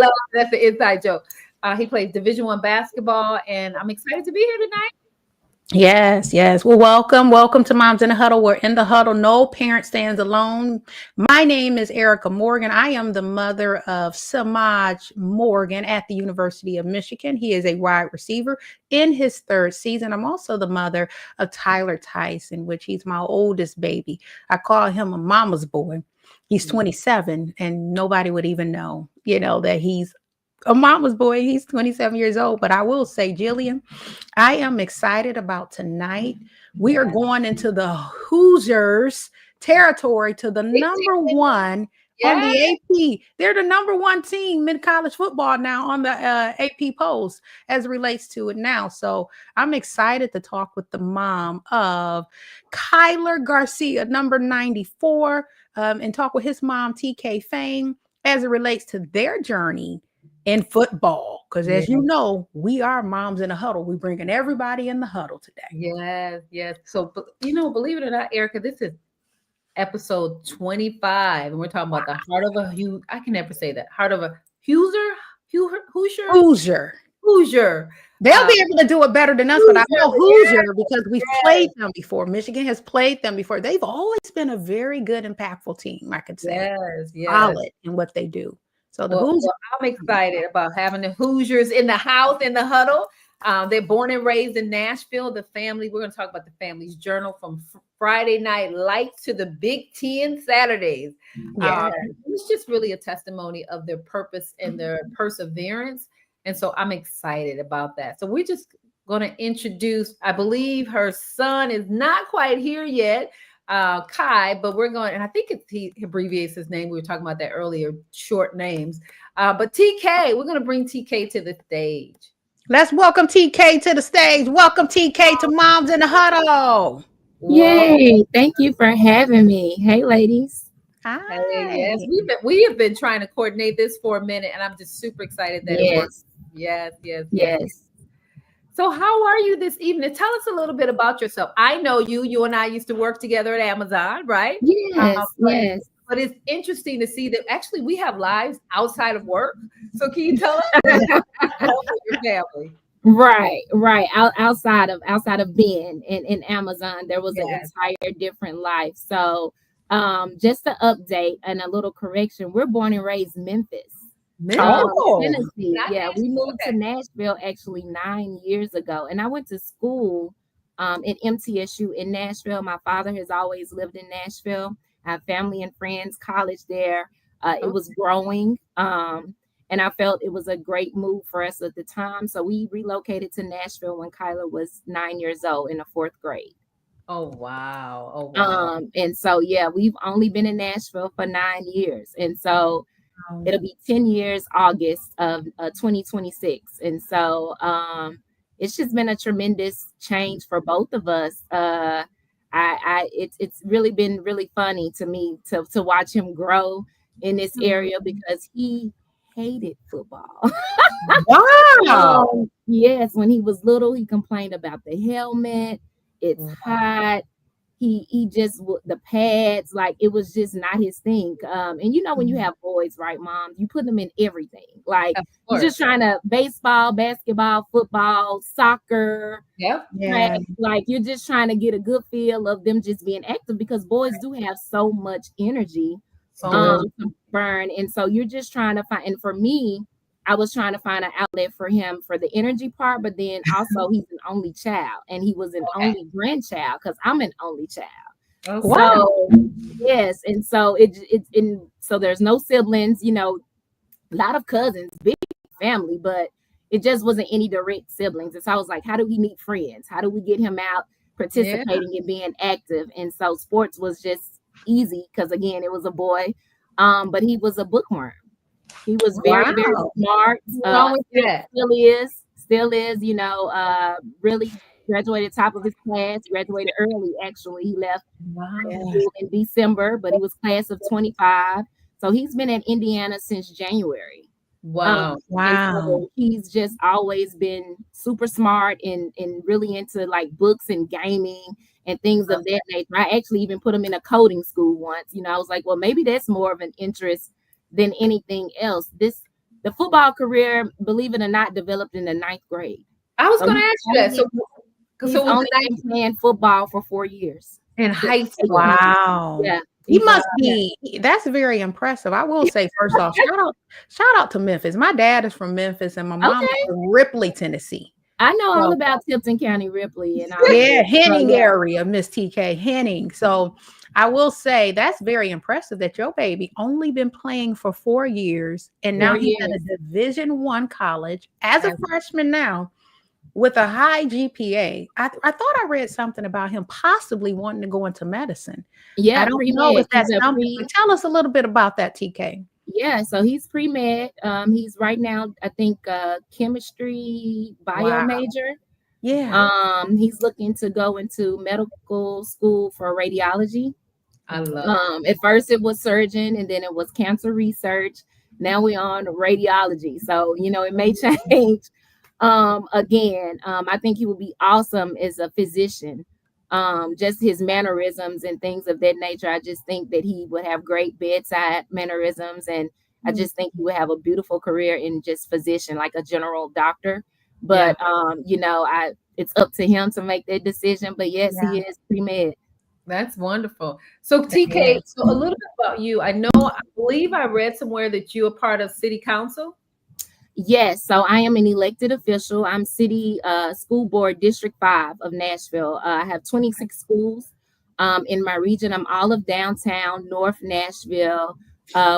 love that's the inside joke. He plays Division I basketball, and I'm excited to be here tonight. Yes, yes. Well, welcome to Moms in the Huddle. We're in the huddle. No parent stands alone. My name is Erica Morgan. I am the mother of Samaj Morgan at the University of Michigan. He is a wide receiver in his third season. I'm also the mother of Tyler Tyson, which he's my oldest baby. I call him a mama's boy. He's 27, and nobody would even know, that he's a mama's boy. He's 27 years old. But I will say, Jillian, I am excited about tonight. We are going into the Hoosiers territory to the number one on the AP. They're the number one team in college football now on the AP polls as it relates to it now. So I'm excited to talk with the mom of Kyler Garcia, number 94, and talk with his mom, TK Faye, as it relates to their journey in football, because as you know, we are Moms in a Huddle. We're bringing everybody in the huddle today. Yes. So, believe it or not, Erica, this is episode 25, and we're talking about the heart of a I can never say that. Heart of a Hoosier. They'll be able to do it better than us, but I know Hoosier because we've played them before. Michigan has played them before. They've always been a very good, impactful team, I could say. Solid in what they do. So I'm excited about having the Hoosiers in the house, in the huddle. They're born and raised in Nashville. The family, we're going to talk about the family's journal from Friday night lights to the Big Ten Saturdays. It's just really a testimony of their purpose and their perseverance. And so I'm excited about that. So we're just going to introduce, I believe her son is not quite here yet, Kai, but we're going, and I think he abbreviates his name. We were talking about that earlier, short names. But TK, we're going to bring TK to the stage. Let's welcome TK to the stage. Welcome TK to Moms in the Huddle. Yay. Thank you for having me. Hey, ladies. Hi. Hey, yes, we have been trying to coordinate this for a minute, and I'm just super excited that it works. Yes. So how are you this evening? Tell us a little bit about yourself. I know you and I used to work together at Amazon, right? Yes. But it's interesting to see that actually we have lives outside of work. So can you tell us about your family? Right. Outside of being in Amazon, there was an entire different life. So just to update and a little correction, we're born and raised Memphis. Tennessee. We moved to Nashville actually 9 years ago, and I went to school at MTSU in Nashville. My father has always lived in Nashville. I have family and friends, college there. It was growing, and I felt it was a great move for us at the time. So we relocated to Nashville when Kyler was 9 years old in the fourth grade. Oh wow! And so we've only been in Nashville for 9 years, and so it'll be 10 years August of 2026. And so it's just been a tremendous change for both of us. It's really been really funny to me to watch him grow in this area because he hated football. Wow. Yes, when he was little, he complained about the helmet. It's hot. He just, the pads, like it was just not his thing. And when you have boys, right, Mom, you put them in everything. Like you're just trying to baseball, basketball, football, soccer. Track, like you're just trying to get a good feel of them just being active because boys do have so much energy to burn. And so you're just trying to find, and for me, I was trying to find an outlet for him for the energy part, but then also he's an only child and he was an only grandchild because I'm an only child. So yes, and so so there's no siblings, a lot of cousins, big family, but it just wasn't any direct siblings. And so I was like, how do we meet friends? How do we get him out participating and being active? And so sports was just easy because again, it was a boy, but he was a bookworm. He was very smart. Still is, really graduated top of his class, graduated early, actually. He left in December, but he was class of 25. So he's been in Indiana since January. Wow. So he's just always been super smart and really into like books and gaming and things of that nature. I actually even put him in a coding school once. I was like, well, maybe that's more of an interest than anything else. This the football career, believe it or not, developed in the 9th grade. I was going to ask you that. He's So was only been playing football for 4 years. in high school? Wow. Yeah. He must be. That's very impressive. I will say, first off, shout out to Memphis. My dad is from Memphis and my mom is from Ripley, Tennessee. I know all about Tipton County, Ripley, and Henning area, Miss TK, Henning. So I will say that's very impressive that your baby only been playing for 4 years, and now he's at a Division I college as a freshman now with a high GPA. I thought I read something about him possibly wanting to go into medicine. Yeah, I don't know if that's something. But tell us a little bit about that, TK. Yeah, so he's pre-med. He's right now, I think, chemistry bio major. Yeah. He's looking to go into medical school for radiology. I love at first it was surgeon, and then it was cancer research. Now we're on radiology. So, it may change again. I think he would be awesome as a physician. Just his mannerisms and things of that nature. I just think that he would have great bedside mannerisms, and I just think he would have a beautiful career in just physician, like a general doctor. But it's up to him to make that decision. But yes, he is pre-med. That's wonderful. So TK, so a little bit about you. I believe I read somewhere that you are part of city council. Yes, so I am an elected official. I'm city school board District 5 of Nashville. I have 26 schools in my region. I'm all of downtown, North Nashville,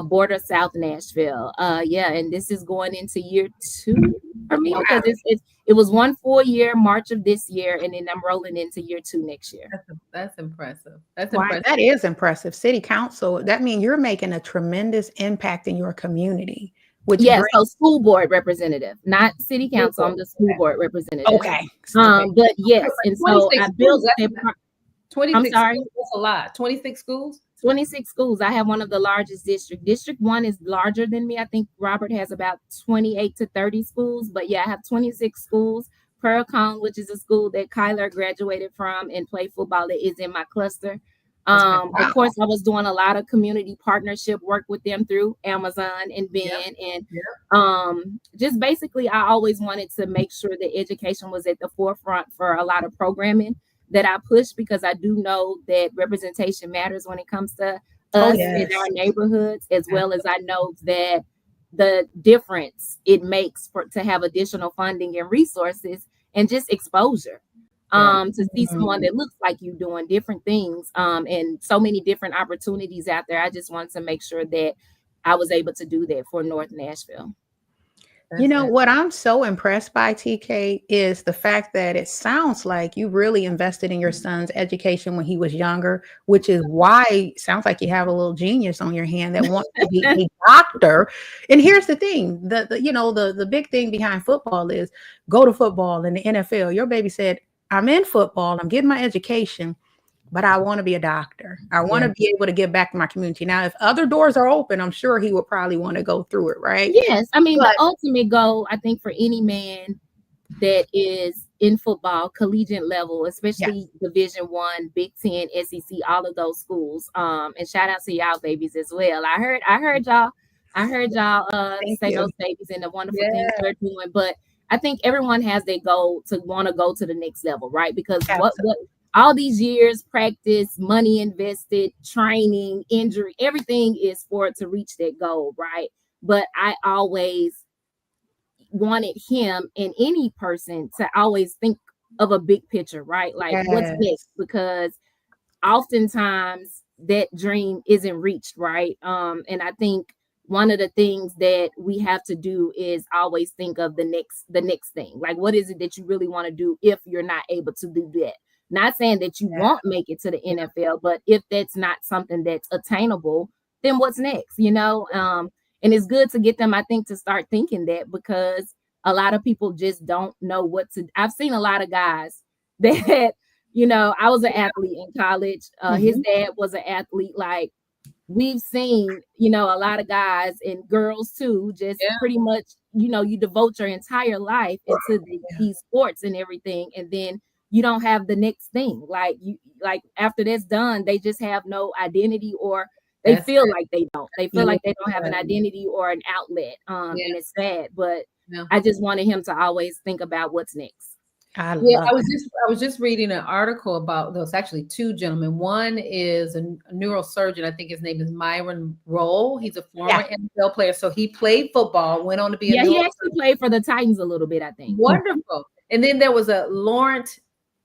border South Nashville. And this is going into year 2 for me because it was 1 full year, March of this year, and then I'm rolling into year 2 next year. That's impressive. Impressive. That is impressive. City council, that means you're making a tremendous impact in your community. So school board representative, not city council. I'm the school board representative. Okay. But yes, and so I built. 26. I'm sorry. That's a lot. 26 schools. 26 schools. I have one of the largest districts. District 1 is larger than me. I think Robert has about 28 to 30 schools. But yeah, I have 26 schools. Pearl-Cohn, which is a school that Kyler graduated from and played football, that is in my cluster. Of course, I was doing a lot of community partnership work with them through Amazon and Ben. And just basically, I always wanted to make sure that education was at the forefront for a lot of programming that I push, because I do know that representation matters when it comes to us in our neighborhoods, as well as I know that the difference it makes to have additional funding and resources and just exposure. To see someone that looks like you doing different things and so many different opportunities out there. I just wanted to make sure that I was able to do that for North Nashville. What I'm so impressed by, TK, is the fact that it sounds like you really invested in your son's education when he was younger, which is why it sounds like you have a little genius on your hand that wants to be a doctor. And here's the thing, the big thing behind football is go to football in the NFL. Your baby said, I'm in football, I'm getting my education, but I want to be a doctor. I want to be able to give back to my community. Now, if other doors are open, I'm sure he would probably want to go through it, right? Yes. I mean, the ultimate goal, I think, for any man that is in football, collegiate level, especially Division I, Big Ten, SEC, all of those schools. And shout out to y'all babies as well. I heard y'all say those babies and the wonderful things they're doing. But I think everyone has their goal to want to go to the next level, right? Because what all these years, practice, money invested, training, injury, everything is for it to reach that goal, right? But I always wanted him and any person to always think of a big picture, right? Like what's next? Because oftentimes that dream isn't reached, right? And I think one of the things that we have to do is always think of the next thing. Like, what is it that you really want to do if you're not able to do that? Not saying that you won't make it to the NFL, but if that's not something that's attainable, then what's next? And it's good to get them, I think, to start thinking that, because a lot of people just don't know what to. I've seen a lot of guys that, I was an athlete in college. His dad was an athlete. Like, we've seen, a lot of guys and girls too, just pretty much, you devote your entire life into these sports and everything. And then you don't have the next thing. Like after that's done, they just have no identity, or they feel like they don't. They feel Yeah. like they don't have an identity or an outlet. And it's sad, but I just wanted him to always think about what's next. I love I was just reading an article about those, actually two gentlemen. One is a neurosurgeon. I think his name is Myron Rolle. He's a former NFL player. So he played football, went on to be he actually played for the Titans a little bit, I think. Wonderful. And then there was a Laurent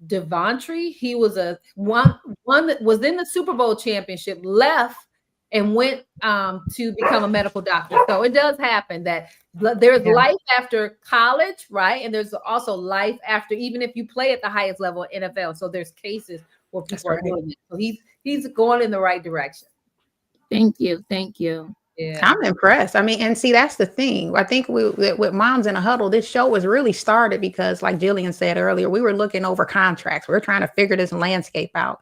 Devontre. He was a one that was in the Super Bowl championship, left and went to become a medical doctor. So it does happen that there's life after college, right? And there's also life after, even if you play at the highest level in NFL. So there's cases where people are doing it. So he's going in the right direction. Thank you. Thank you. Yeah. I'm impressed. I mean, and see, that's the thing. I think with Moms in a Huddle, this show was really started because, like Jillian said earlier, we were looking over contracts. We're trying to figure this landscape out.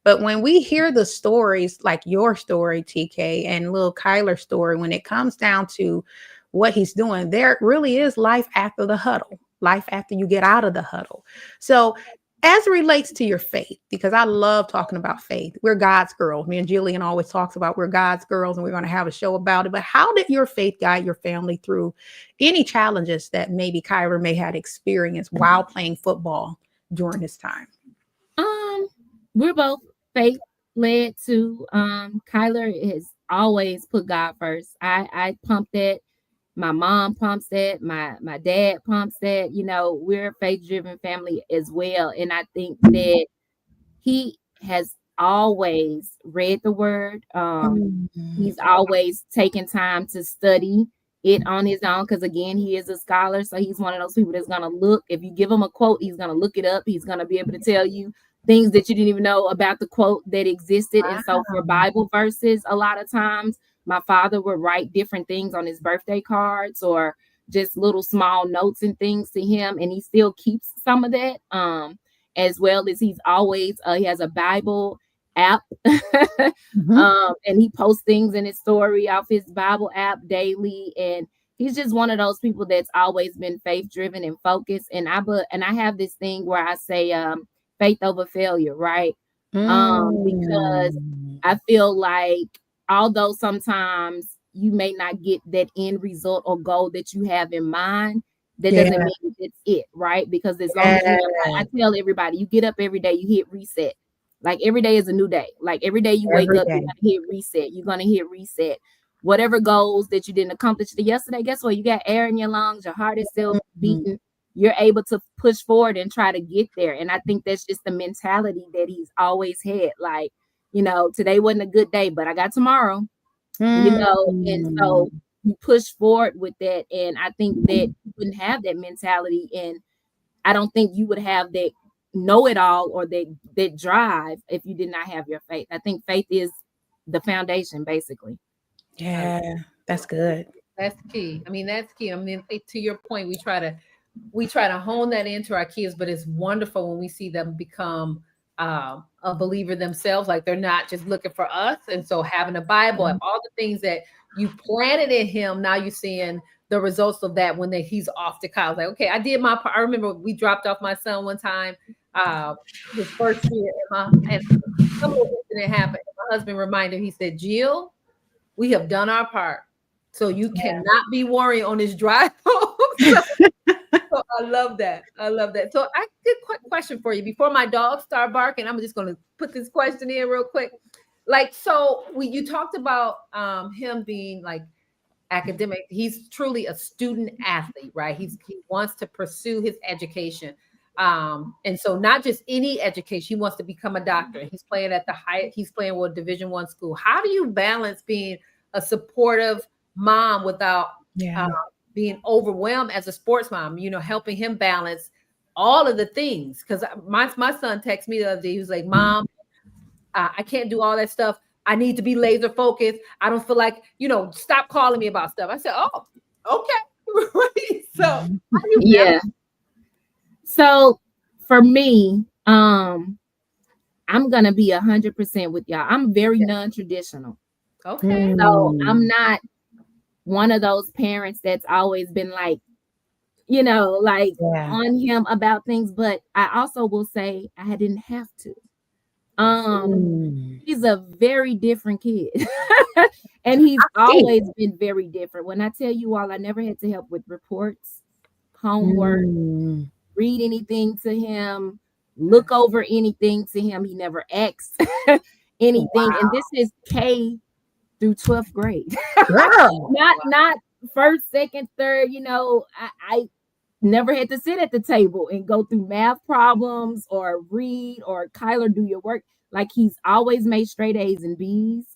But when we hear the stories, like your story, TK, and little Kyler's story, when it comes down to what he's doing, there really is life after the huddle, life after you get out of the huddle. So as it relates to your faith, because I love talking about faith. We're God's girls. Me and Jillian always talks about we're God's girls, and we're going to have a show about it. But how did your faith guide your family through any challenges that maybe Kyler may have experienced while playing football during this time? We're both faith led too. Kyler has always put God first. I pump that. My mom pumps that. My dad pumps that. You know, we're a faith-driven family as well. And I think that he has always read the word. He's always taken time to study it on his own, because again, he is a scholar. So he's one of those people that's going to look. If you give him a quote, he's going to look it up. He's going to be able to tell you things that you didn't even know about the quote that existed. And so for Bible verses, a lot of times, my father would write different things on his birthday cards or just little small notes and things to him. And he still keeps some of that, as well as he's always, he has a Bible app, and he posts things in his story off his Bible app daily. And he's just one of those people that's always been faith driven and focused. And I have this thing where I say, faith over failure, right? Because I feel like, although sometimes you may not get that end result or goal that you have in mind, that doesn't mean it's it, right? Because as long as I tell everybody, you get up every day, you hit reset. Like every day is a new day. Like every day you wake up, you're gonna hit reset. You're gonna hit reset. Whatever goals that you didn't accomplish yesterday, guess what? You got air in your lungs, your heart is still beating. You're able to push forward and try to get there. And I think that's just the mentality that he's always had. Like, you know, today wasn't a good day, but I got tomorrow, you know, and so you push forward with that. And I think that you wouldn't have that mentality. And I don't think you would have that know-it-all or that drive if you did not have your faith. I think faith is the foundation, basically. Yeah, that's good. That's key. I mean, that's key. I mean, to your point, we try to hone that into our kids, but it's wonderful when we see them become a believer themselves, like they're not just looking for us. And so having a Bible and all the things that you planted in him, now you're seeing the results of that when he's off to college. Like, okay, I did my part. I remember we dropped off my son one time, his first year, and a couple of incident happened. My husband reminded him, he said, Jill, we have done our part. So you cannot be worrying on this drive home. So I love that. I love that. So I got a quick question for you before my dogs start barking. I'm just going to put this question in real quick. Like, so you talked about him being like academic. He's truly a student athlete, right? He wants to pursue his education. And so not just any education, he wants to become a doctor. He's playing at he's playing with Division I school. How do you balance being a supportive mom without being overwhelmed as a sports mom, you know, helping him balance all of the things? Because my son texted me the other day. He was like, Mom, I can't do all that stuff. I need to be laser focused. I don't feel like, you know, stop calling me about stuff. I said, oh, okay. So how do you So for me, I'm gonna be 100% with y'all. I'm very non-traditional. Okay. So I'm not one of those parents that's always been like, you know, like on him about things. But I also will say I didn't have to. He's a very different kid. And he's always been very different. When I tell you all, I never had to help with reports, homework, read anything to him, look over anything to him. He never asked anything. Wow. And this is K through 12th grade. not first, second, third. You know, I never had to sit at the table and go through math problems or read or Kyler, do your work. Like, he's always made straight A's and B's.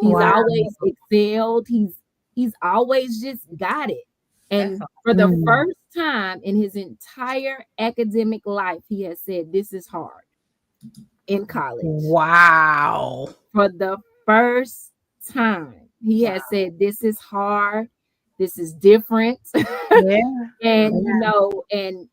He's always excelled. He's always just got it. And for the first time in his entire academic life, he has said, this is hard in college. Wow. For the first time, he has said, this is hard. This is different. And you know, and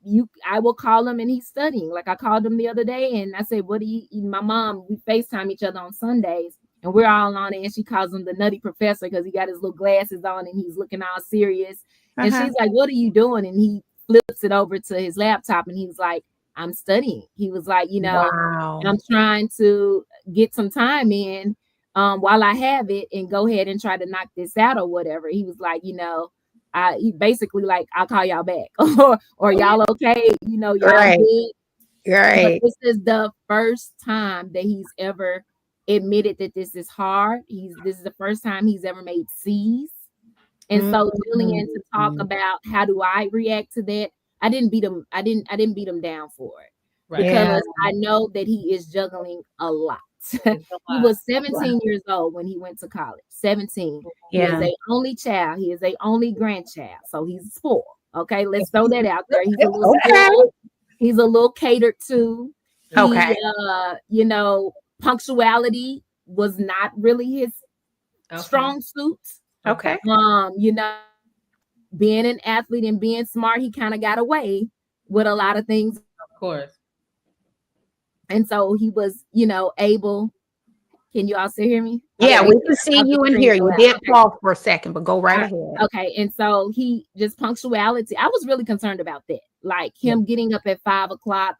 I will call him and he's studying. Like, I called him the other day and I said, what do you eat? My mom, we FaceTime each other on Sundays and we're all on it. And she calls him the nutty professor because he got his little glasses on and he's looking all serious. And she's like, what are you doing? And he flips it over to his laptop and he was like, I'm studying. He was like, you know, I'm trying to get some time in while I have it and go ahead and try to knock this out or whatever. He was like, you know, he basically like, I'll call y'all back or y'all okay, you know, y'all good. But this is the first time that he's ever admitted that this is hard. This is the first time he's ever made C's. And so Julian, to talk about how do I react to that, I didn't beat him beat him down for it because I know that he is juggling a lot. He was 17 years old when he went to college. 17. He is a only child. He is a only grandchild. So he's spoiled. Okay, let's throw that out there. He's a little spoiled. He's a little catered to. You know, punctuality was not really his strong suit. You know, being an athlete and being smart, he kind of got away with a lot of things. Of course. And so he was, you know, able. Can you all still hear me? Yeah, we can see you and hear you. We did pause for a second, but go right ahead. Okay. And so he just punctuality. I was really concerned about that. Like him getting up at 5 o'clock,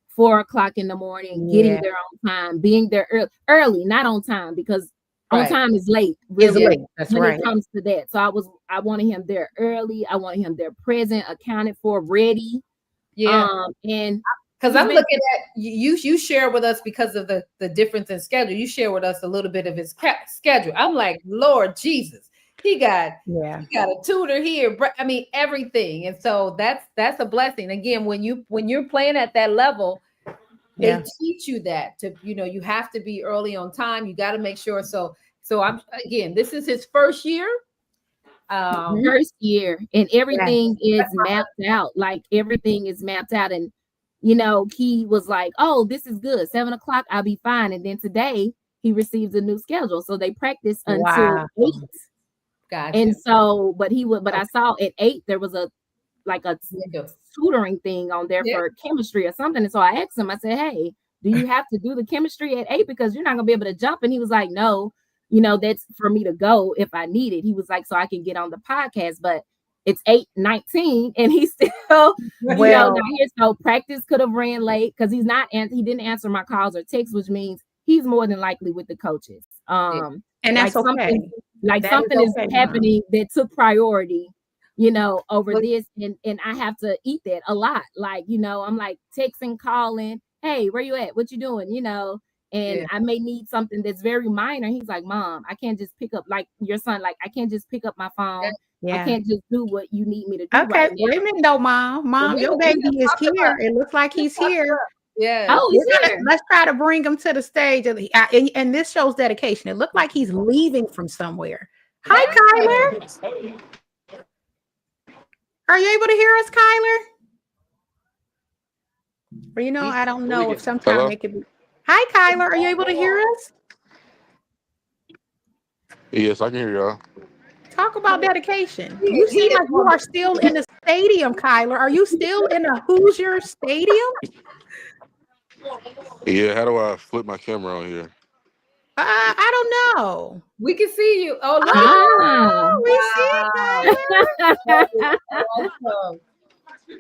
4 o'clock in the morning, getting there on time, being there early, not on time, because on time is late. Really, late. That's when right. It comes to that. So I wanted him there early. I wanted him there present, accounted for, ready. And because I'm looking at you share with us because of the difference in schedule. You share with us a little bit of his schedule. I'm like, Lord Jesus, he got a tutor here. I mean, everything. And so that's a blessing. Again, when you're playing at that level, they teach you that you have to be early on time. You got to make sure. So this is his first year. First year, and everything is mapped out. Like everything is mapped out, and he was like, "Oh, this is good. 7 o'clock, I'll be fine." And then today he receives a new schedule, so they practice until 8. Gotcha. And so, but I saw at 8 there was a tutoring thing on there for chemistry or something. And so I asked him, I said, "Hey, do you have to do the chemistry at 8 because you're not gonna be able to jump?" And he was like, "No, that's for me to go if I need it." He was like, "So I can get on the podcast," but it's 8:19 and he's still not here. So practice could have ran late because he didn't answer my calls or texts, which means he's more than likely with the coaches. And that's okay. Something is happening that took priority, over this, and I have to eat that a lot. Like, I'm like texting, calling, "Hey, where you at? What you doing?" And I may need something that's very minor. He's like, "Mom, I can't just pick up," like your son, like, "I can't just pick up my phone. I can't just do what you need me to do." Okay, wait a minute though, Mom, your baby is here. It looks like he's here. Yeah. Oh, he's here. Let's try to bring him to the stage. And this shows dedication. It looked like he's leaving from somewhere. Hi, Kyler. Are you able to hear us, Kyler? Or I don't know if sometimes it could be. Hi, Kyler. Are you able to hear us? Yes, I can hear y'all. Talk about dedication. You seem like you are still in the stadium, Kyler. Are you still in a Hoosier stadium? Yeah, how do I flip my camera on here? I don't know. We can see you. Oh, look. We see Kyler. Awesome.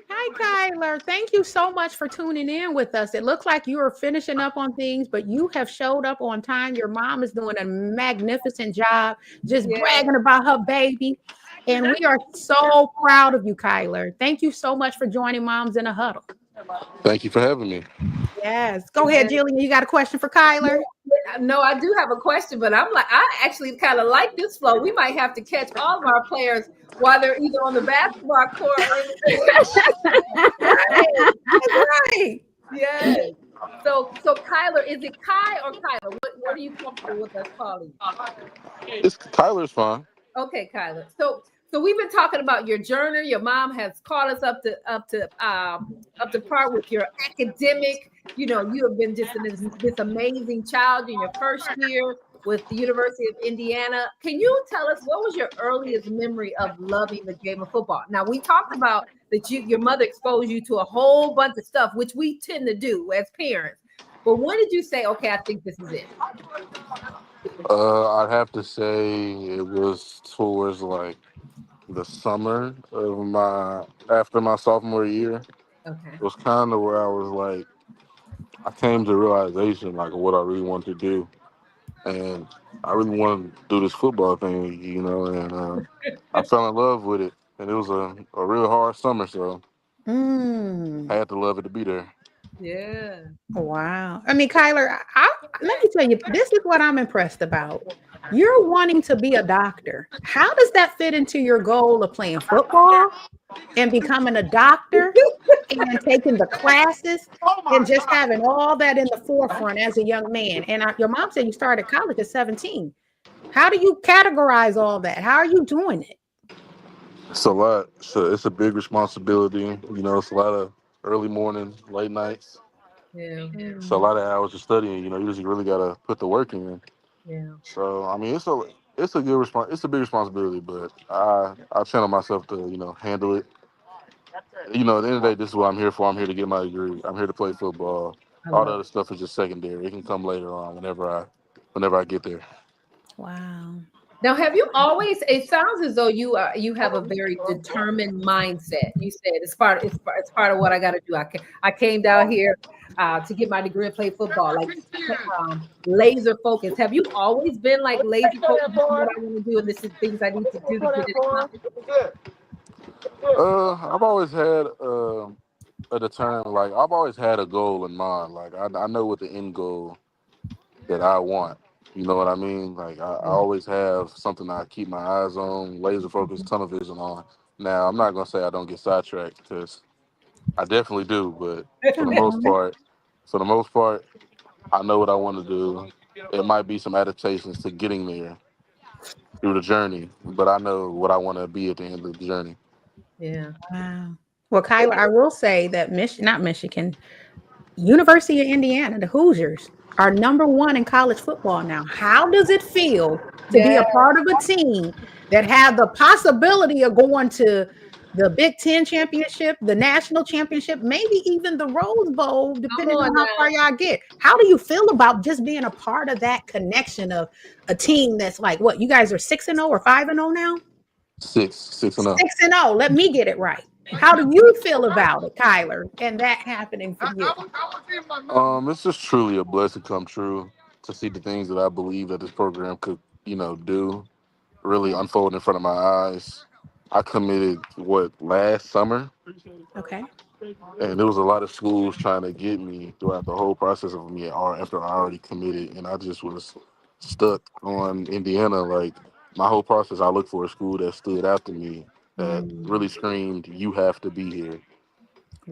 Hi, Kyler. Thank you so much for tuning in with us. It looks like you are finishing up on things, but you have showed up on time. Your mom is doing a magnificent job, just Yeah. bragging about her baby. And we are so proud of you, Kyler. Thank you so much for joining Moms in a Huddle. Thank you for having me. Yes. Go ahead, Jillian. You got a question for Kyler? No, I do have a question, but I actually kind of like this flow. We might have to catch all of our players while they're either on the basketball court or in the Right. That's right. yes. So Kyler, is it Kai or Kyler? What are you comfortable with us calling? It's Tyler's fine. Okay, Kyler. So we've been talking about your journey. Your mom has caught us up to par with your academic. You know, you have been just this amazing child in your first year with the University of Indiana. Can you tell us what was your earliest memory of loving the game of football? Now, we talked about that your mother exposed you to a whole bunch of stuff, which we tend to do as parents. But when did you say, okay, I think this is it? I'd have to say it was towards like the summer of after my sophomore year. Okay. It was kind of where I was like, I came to realization like of what I really wanted to do, and I really wanted to do this football thing, and I fell in love with it, and it was a real hard summer, so Mm. I had to love it to be there. Yeah. Wow. I mean, Kyler, let me tell you, this is what I'm impressed about. You're wanting to be a doctor. How does that fit into your goal of playing football and becoming a doctor and taking the classes and just having all that in the forefront as a young man? And your mom said you started college at 17. How do you categorize all that? How are you doing it? It's a lot. So it's a big responsibility. It's a lot of early morning, late nights. Yeah. It's a lot of hours of studying. You just really gotta put the work in. Yeah. So I mean, it's a good It's a big responsibility, but I channel myself to handle it. At the end of the day, this is what I'm here for. I'm here to get my degree. I'm here to play football. I All the love other it. stuff is just secondary. It can come later on whenever I get there. Wow. Now, have you always? It sounds as though you have a very determined mindset. You said it's part of what I got to do. I came down here to get my degree and play football. Like laser focused. Have you always been like laser focused? This is what I want to do, and this is things I need to do to get it accomplished. I've always had a determined like I've always had a goal in mind. Like I know what the end goal that I want. You know what I mean? Like I Yeah. always have something I keep my eyes on, laser focused, tunnel vision on. Now I'm not gonna say I don't get sidetracked because I definitely do, but for the most part, for the most part, I know what I want to do. It might be some adaptations to getting there through the journey, but I know what I want to be at the end of the journey. Yeah. Wow. Well, Kyler, I will say that not Michigan, University of Indiana, the Hoosiers are #1 in college football now. How does it feel to be Yeah. a part of a team that have the possibility of going to the Big Ten championship, the national championship, maybe even the Rose Bowl, Come depending on on how far now. y'all get? How do you feel about just being a part of that connection of a team that's like, what, you guys are 6-0 or 5-0 now? 6-0. 6-0. Let me get it right. How do you feel about it, Kyler, and that happening for you? It's just truly a blessing come true to see the things that I believe that this program could, do really unfold in front of my eyes. I committed last summer, Okay. and there was a lot of schools trying to get me throughout the whole process of me after I already committed, and I just was stuck on Indiana. Like my whole process, I looked for a school that stood out to me that really screamed, "You have to be here."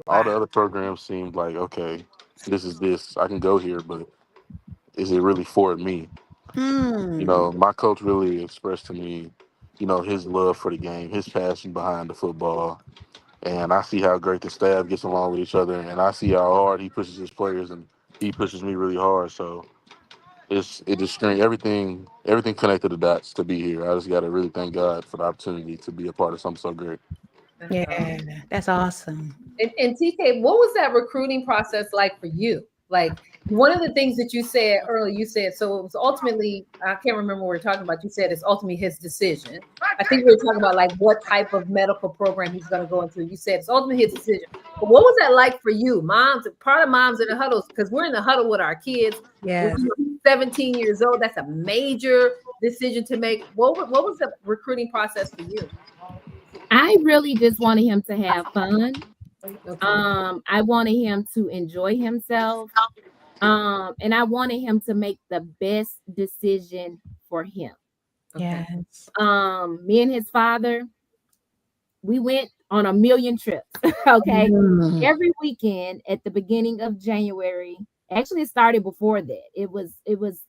All the Wow. other programs seemed like, okay, this. I can go here, but is it really for me? Mm. My coach really expressed to me, his love for the game, his passion behind the football. And I see how great the staff gets along with each other. And I see how hard he pushes his players, and he pushes me really hard. So it just screams everything connected the dots to be here. I just got to really thank God for the opportunity to be a part of something so great. That's awesome. Yeah, that's awesome. And TK, what was that recruiting process like for you? Like one of the things that you said earlier, you said so it was ultimately, I can't remember what we're talking about. You said it's ultimately his decision. I think we were talking about like what type of medical program he's going to go into. You said it's ultimately his decision. But what was that like for you, moms? Part of moms in the huddles, because we're in the huddle with our kids. Yes. When you're 17 years old, that's a major decision to make. What was the recruiting process for you? I really just wanted him to have fun. Okay. I wanted him to enjoy himself. And I wanted him to make the best decision for him. Okay. Yes. Me and his father, we went on a million trips. Okay. Every weekend at the beginning of January. Actually, it started before that. It was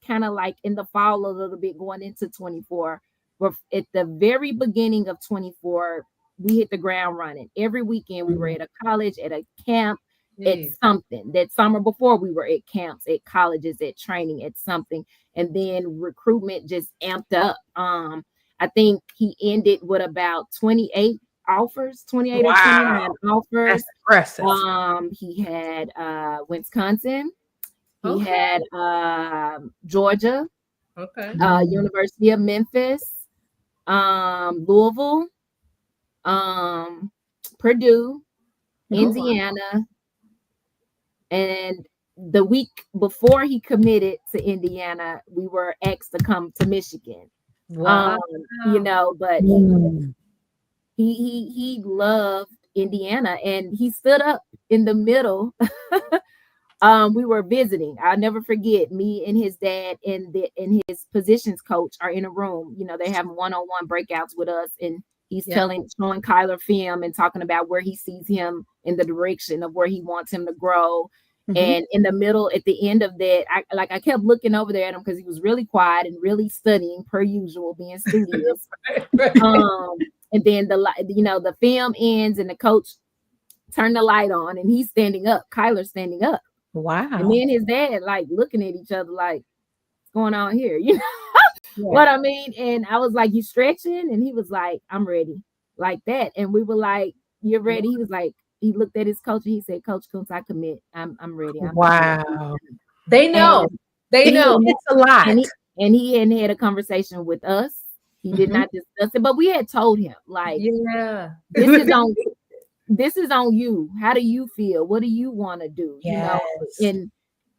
kind of like in the fall a little bit going into 24. But at the very beginning of 24, we hit the ground running. Every weekend we were at a college, at a camp, at something. That summer before we were at camps, at colleges, at training, at something. And then recruitment just amped up. I think he ended with about 28 offers, 28 or 29 offers. That's impressive. He had Wisconsin. He had Georgia, University of Memphis, Louisville, Purdue, Indiana. And the week before he committed to Indiana, we were asked to come to Michigan. Wow. You know, but he loved Indiana, and he stood up in the middle. We were visiting. I'll never forget, me and his dad and his positions coach are in a room. You know, they have one-on-one breakouts with us, and he's showing Kyler film and talking about where he sees him in the direction of where he wants him to grow. And in the middle, at the end of that, I kept looking over there at him because he was really quiet and really studying, per usual, being studious. And then the film ends and the coach turned the light on and he's standing up. Kyler's standing up. Wow. And me and his dad like looking at each other like, what's going on here? You know what I mean? And I was like, you stretching? And he was like, I'm ready. Like that. And we were like, you're ready? He was like, he looked at his coach and he said, Coach Kuntz, I commit. I'm ready. Wow. They know. They know. It's a lot. And he hadn't had a conversation with us. He did not discuss it, but we had told him, like, this is on you. How do you feel? What do you want to do? Yes. You know,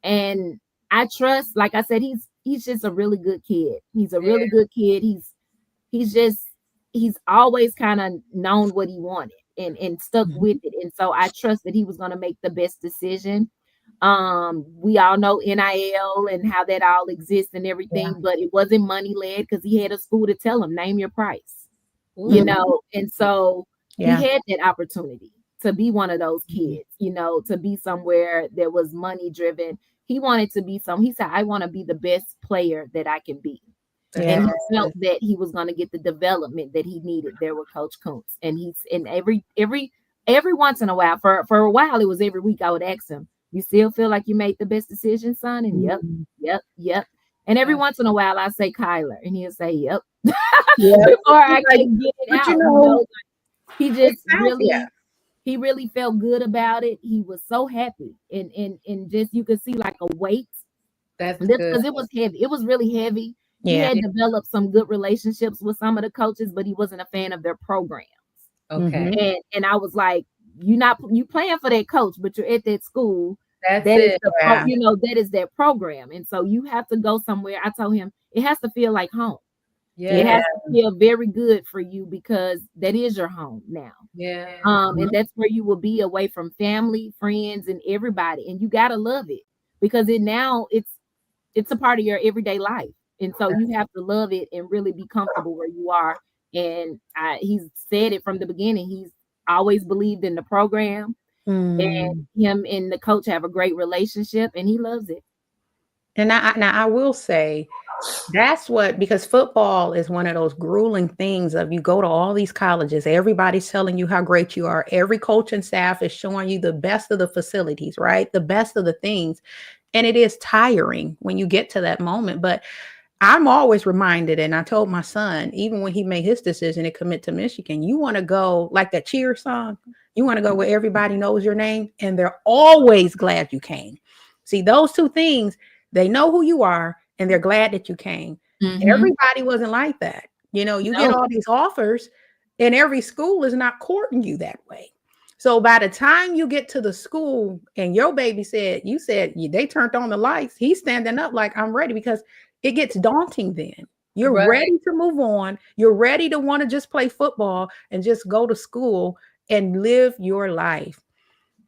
and I trust, like I said, he's just a really good kid. He's a really good kid. He's always kind of known what he wanted and stuck with it. And so I trust that he was going to make the best decision. We all know NIL and how that all exists and everything, but it wasn't money led because he had a school to tell him, name your price, you know? And so he had that opportunity to be one of those kids, you know, to be somewhere that was money driven. He wanted to be he said, I want to be the best player that I can be. And he felt that he was going to get the development that he needed there with Coach Kuntz. And he's in every once in a while, for a while, it was every week I would ask him, you still feel like you made the best decision, son? And yep. And every once in a while I say Kyler and he'll say, yep. Before I can get it out. You know, he just he really felt good about it. He was so happy. And just you could see like a weight. That's because it was heavy. It was really heavy. He had developed some good relationships with some of the coaches, but he wasn't a fan of their programs. Okay. And I was like, you playing for that coach, but you're at that school. That is that is their program. And so you have to go somewhere. I told him it has to feel like home. It has to feel very good for you because that is your home now. And that's where you will be away from family, friends, and everybody. And you gotta love it because it's a part of your everyday life. And so you have to love it and really be comfortable where you are. And he's said it from the beginning. He's always believed in the program. And him and the coach have a great relationship and he loves it. And I will say that's because football is one of those grueling things of you go to all these colleges, everybody's telling you how great you are. Every coach and staff is showing you the best of the facilities, right? The best of the things. And it is tiring when you get to that moment. But I'm always reminded, and I told my son, even when he made his decision to commit to Michigan, you want to go like that cheer song. You want to go where everybody knows your name and they're always glad you came. See, those two things, they know who you are and they're glad that you came. Everybody wasn't like that. You get all these offers, and every school is not courting you that way. So by the time you get to the school and your baby said they turned on the lights, he's standing up like, I'm ready, because it gets daunting then. You're ready to move on. You're ready to want to just play football and just go to school and live your life.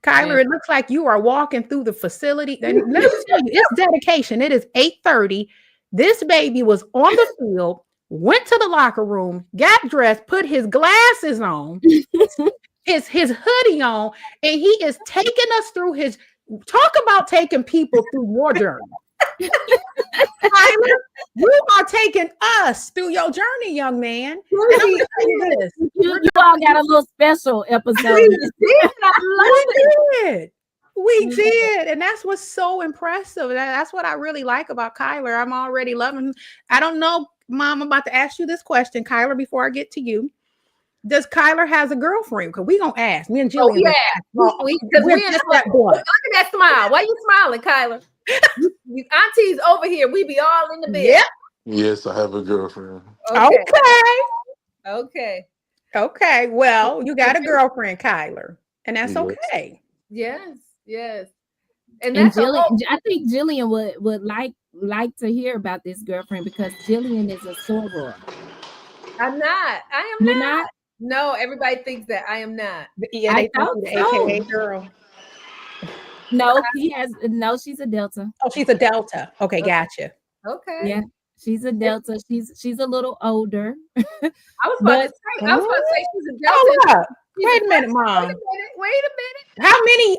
Kyler, it looks like you are walking through the facility. And let me tell you, it's dedication. It is 8:30. This baby was on the field, went to the locker room, got dressed, put his glasses on, his hoodie on, and he is taking us through his. Talk about taking people through your journey. Kyler, you are taking us through your journey, young man. And I'm gonna tell you this. You all got a little special episode. We did. And that's what's so impressive. That's what I really like about Kyler. I'm already loving him. I don't know, Mom, I'm about to ask you this question, Kyler, before I get to you. Does Kyler has a girlfriend? Because we're going to ask. Me and Jillian. We're just like, look at that smile. Why you smiling, Kyler? You aunties over here. We be all in the bed. Yep. Yes, I have a girlfriend. Okay. Well, you got a girlfriend, Kyler. And that's okay. Yes. And Jillian, I think Jillian would like to hear about this girlfriend, because Jillian is a soror. I'm not. I am not. No, everybody thinks that I am not. Yeah, they think the AKA girl. No, she's a Delta. Oh, she's a Delta. Okay, gotcha. Okay. Yeah, she's a Delta. She's a little older. I was about to say she's a Delta. Wait a minute, Mom. Wait a minute. How many?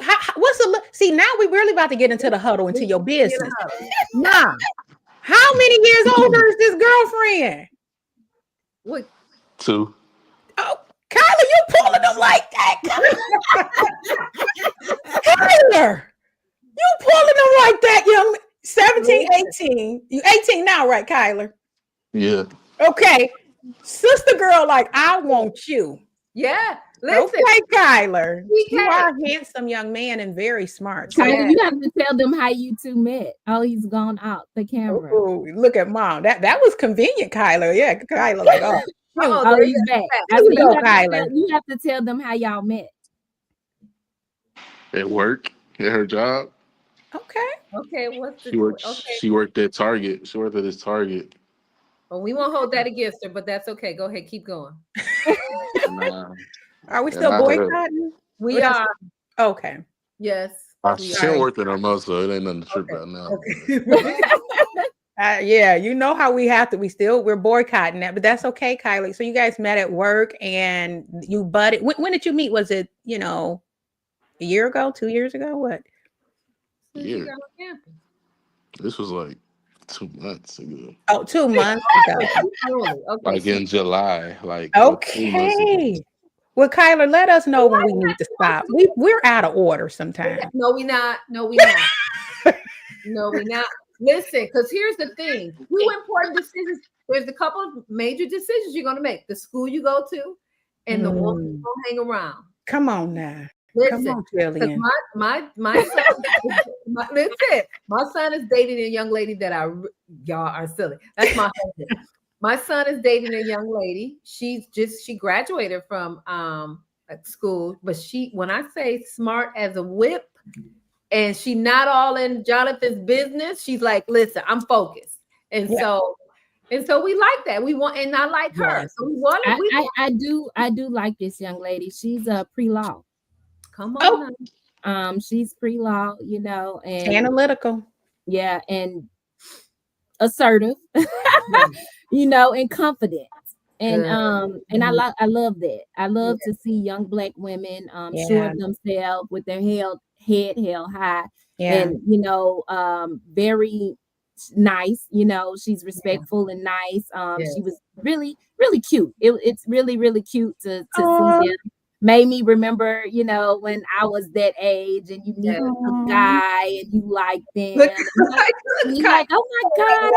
See, now we really about to get into the huddle, into your business. Mom, how many years older is this girlfriend? What? 2. Oh, Kyler, you pulling them like that. Kyler, you pulling them like that, young 17, 18. You 18 now, right, Kyler? Yeah. Okay. Sister girl, like, I want you. Yeah. Listen. Okay, Kyler. You are a handsome young man and very smart. So you have to tell them how you two met. Oh, he's gone out the camera. Oh, look at Mom. That was convenient, Kyler. Yeah, Kyler, like, he's back. You have to tell them how y'all met. At work, at her job. Okay. She worked at Target. She worked at this Target. Well, we won't hold that against her, but that's okay. Go ahead, keep going. Nah. Are we still boycotting? We are. Okay. Yes. I still worked in her mouth, so it ain't nothing to trip about now. Okay. Yeah, you know how we're boycotting that, but that's okay, Kylie. So you guys met at work and you budded. When did you meet? Was it, a year ago, 2 years ago? What? Yeah. This was like 2 months ago. Oh, 2 months ago. Like in July. Okay. Well, Kyler, let us know when we need to stop. We're out of order sometimes. No, we're not. No, we're not. Listen, because here's the thing. Two important decisions. There's a couple of major decisions you're going to make. The school you go to and the one you're going to hang around. Come on now. Listen, come on, Jillian. My son, my son is dating a young lady that y'all are silly. That's my husband. My son is dating a young lady. She graduated from school, but when I say smart as a whip, and she not all in Jonathan's business, she's like, listen, I'm focused. And so we like that. We want, and I like her. So we want it. I do like this young lady. She's a pre-law. Come on. She's pre-law, and analytical. Yeah, and assertive, and confident. And I love that. I love to see young Black women sure of themselves with their head held high. And very nice. She's respectful and nice. She was really, really cute. It's really, really cute to see them. Made me remember, when I was that age and you meet a guy and you like them. And you're like, oh my God,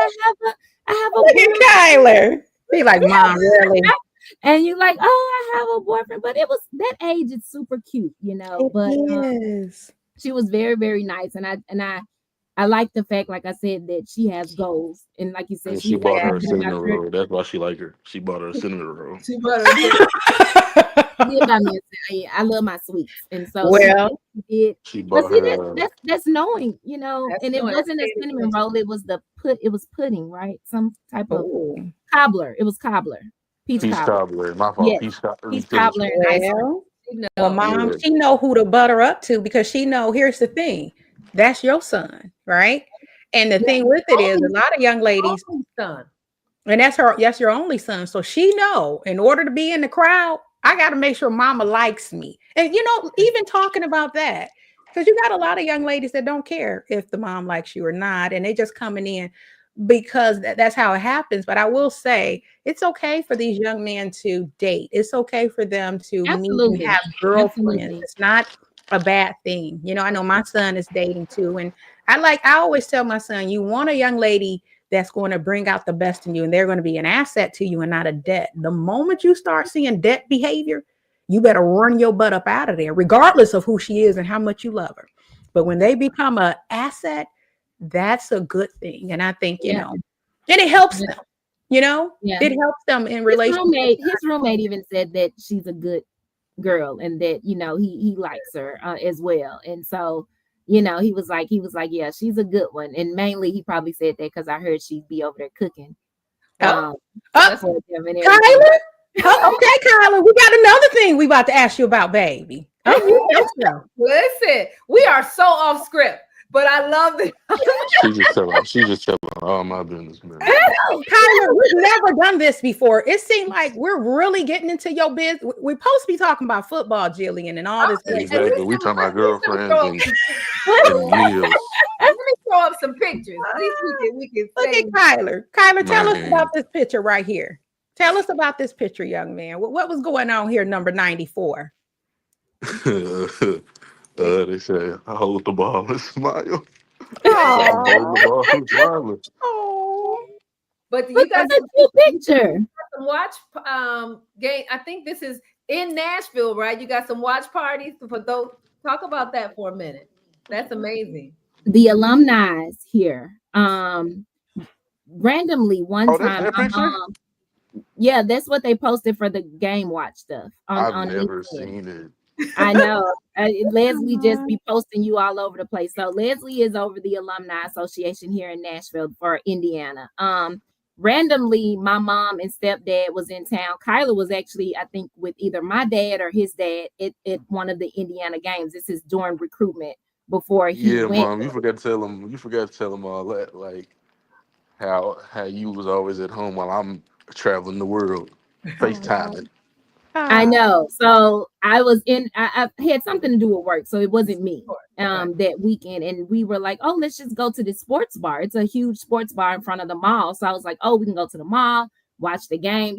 I have a Look at Kyler. Be like, Mom, really? And you're like, oh, I have a boyfriend. But it was that age, it's super cute, It is. She was very, very nice. And I I like the fact, like I said, that she has goals, and like you said, And she she's bought her excited a about cinnamon her. roll. That's why she like her. She bought her a cinnamon roll. She better say, Did buy me I love my sweets, and so Well, she did. She But bought see, her. that's knowing, that's and it doing, that's wasn't a paying cinnamon attention. roll. It was it was pudding, right? Some type of oh, cobbler. It was cobbler, peach Peach cobbler. cobbler. My fault. Yes, Peach cobbler. peach cobbler and ice cream. well, She well, knows. mom, Yeah. she know who to butter up to because she know. Here's the thing, that's your son, right? And the Yeah, thing with it is, only, a lot of young ladies, only son. and that's your only son, so she know in order to be in the crowd, I got to make sure mama likes me. And even talking about that, because you got a lot of young ladies that don't care if the mom likes you or not, and they just coming in because that's how it happens. But I will say it's okay for these young men to date. It's okay for them to meet and Absolutely, have girlfriends. absolutely. It's not a bad thing. I know my son is dating too, and I always tell my son, you want a young lady that's going to bring out the best in you, and they're going to be an asset to you and not a debt. The moment you start seeing debt behavior, you better run your butt up out of there, regardless of who she is and how much you love her. But when they become an asset, that's a good thing. And I think, Yeah, and it helps yeah, them, yeah. it helps them in His relationships. roommate even said that she's a good girl, and that he likes her as well. And so he was like, yeah, she's a good one. And mainly he probably said that because I heard she'd be over there cooking Oh, um oh, for them and everything. Kyler. Oh, okay, Kyler, we got another thing we about to ask you about, baby. Oh, yourself. Listen, we are so off script, but I love it. She just telling. She just telling all my business, man. Kyler, we've never done this before. It seemed like we're really getting into your business. We're supposed to be talking about football, Jillian, and all this. At Exactly. least We talking about let me girlfriends throw up and meals. let me throw up some pictures. At least we can Look say at Kyler. Kyler, tell us about Man. this picture right here. Tell us about this picture, young man. What was going on here, number 94? They say I hold the ball and smile. So I'm holding the Oh, ball and smiling. oh. but But you got that's a cute picture. some watch game. I think this is in Nashville, right? You got some watch parties for those. Talk about that for a minute. That's amazing. The alumni here. Randomly one Oh, that's time that my picture? mom, yeah, that's what they posted for the game watch stuff I've on never LinkedIn. seen it. I know. Leslie just be posting you all over the place. So Leslie is over the Alumni Association here in Nashville for Indiana. Randomly, my mom and stepdad was in town. Kyler was actually, I think, with either my dad or his dad at one of the Indiana games. This is during recruitment before he Yeah, went. mom. You forgot to tell him. You forgot to tell him all that. Like how you was always at home while I'm traveling the world, FaceTiming. I know. So I was I had something to do with work, so it wasn't me Right. that weekend. And we were like, oh, let's just go to the sports bar. It's a huge sports bar in front of the mall. So I was like, oh, we can go to the mall, watch the game,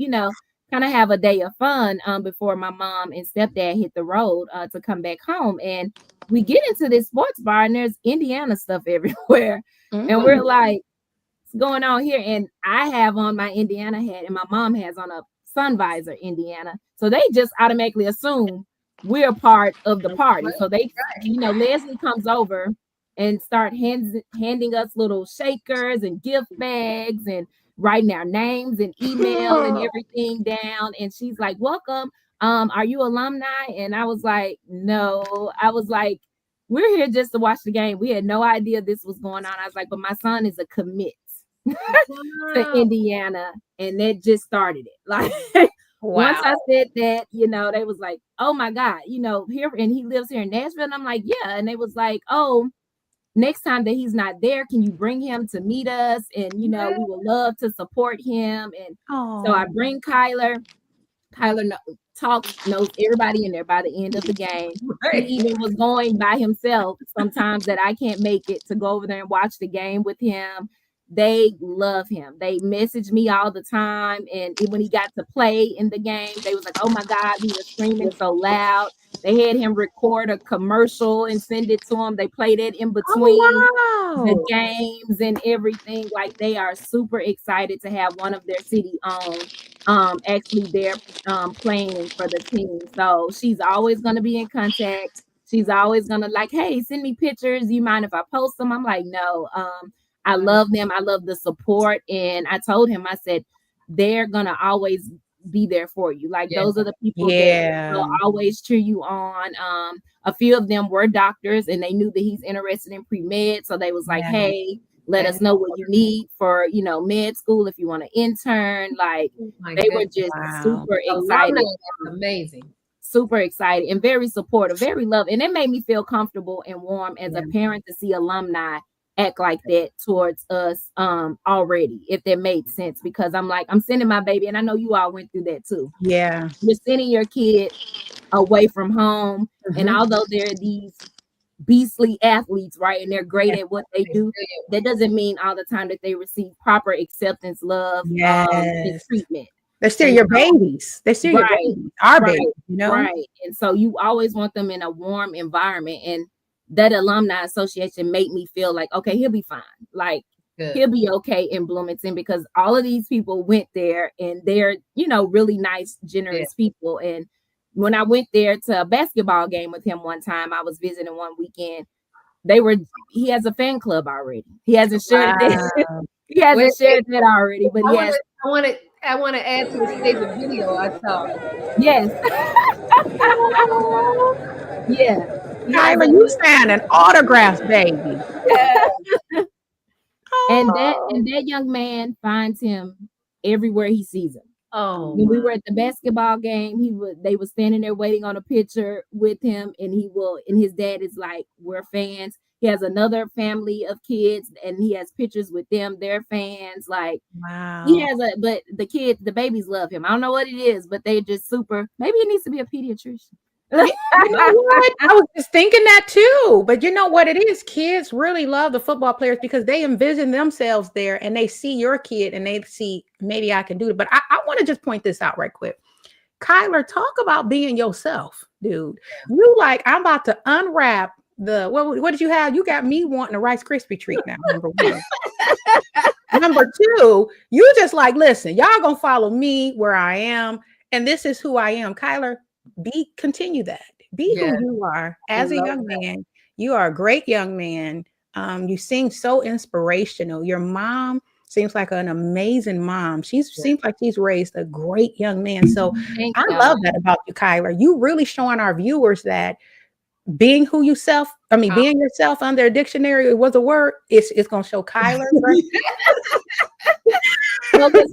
kind of have a day of fun before my mom and stepdad hit the road to come back home. And we get into this sports bar and there's Indiana stuff everywhere. And we're like, what's going on here? And I have on my Indiana hat and my mom has on a sun visor Indiana. So they just automatically assume we're part of the party. So they, Leslie comes over and start handing us little shakers and gift bags and writing our names and email and everything down. And she's like, welcome. Are you alumni? And I was like, no. I was like, we're here just to watch the game. We had no idea this was going on. I was like, but my son is a commit to Indiana, and that just started it. Like once I said that, they was like, oh my God, here, and he lives here in Nashville. And I'm like, yeah. And they was like, oh, next time that he's not there, can you bring him to meet us? And we would love to support him. And so I bring Kyler. Kyler knows everybody in there by the end of the game. Right. He even was going by himself sometimes that I can't make it to go over there and watch the game with him. They love him. They message me all the time. And when he got to play in the game, they was like, oh my God, we were screaming so loud. They had him record a commercial and send it to him. They played it in between the games and everything. Like they are super excited to have one of their city own actually they're playing for the team. So she's always going to be in contact. She's always gonna like, hey, send me pictures. You mind if I post them? I'm like, no. I love them. I love the support. And I told him, I said, they're gonna always be there for you. Like those are the people that will always cheer you on. A few of them were doctors and they knew that he's interested in pre-med. So they was like, hey, let us know what you need for, med school if you want to intern. Like they were just super excited. Amazing. Super excited and very supportive, very loving. And it made me feel comfortable and warm as a parent to see alumni act like that towards us already, if that made sense, because I'm like, I'm sending my baby, and I know you all went through that too. Yeah. You're sending your kid away from home, and although they're these beastly athletes, right, and they're great at what they do, that doesn't mean all the time that they receive proper acceptance, love, and treatment. They're still your babies. They're still your babies. Our babies, Right. And so you always want them in a warm environment. And that alumni association made me feel like, okay, he'll be fine. Like he'll be okay in Bloomington, because all of these people went there and they're, really nice, generous people. And when I went there to a basketball game with him one time, I was visiting one weekend. He has a fan club already. He hasn't shared that. He hasn't shared that already, but I want to add to the stage of video I saw. Yes. Yeah. Kyler, you stand an autograph, baby. Yeah. And that young man finds him everywhere he sees him. Oh, when we were at the basketball game, they were standing there waiting on a picture with him, and his dad is like, we're fans. He has another family of kids and he has pictures with them. They're fans. Like, wow. But the babies love him. I don't know what it is, but they just super. Maybe he needs to be a pediatrician. You know what? I was just thinking that too. But you know what it is? Kids really love the football players because they envision themselves there and they see your kid and they see, maybe I can do it. But I want to just point this out right quick. Kyler, talk about being yourself, dude. You like, I'm about to unwrap what did you have? You got me wanting a Rice Krispie treat now, number one. Number two, you just like, listen, y'all gonna follow me where I am, and this is who I am. Kyler, continue that. Be who you are as a young man. You are a great young man. You seem so inspirational. Your mom seems like an amazing mom. Seems like she's raised a great young man. So I love that about you, Kyler. You really showing our viewers that being yourself under a dictionary was a word. It's gonna show Kyler. Right? Well, because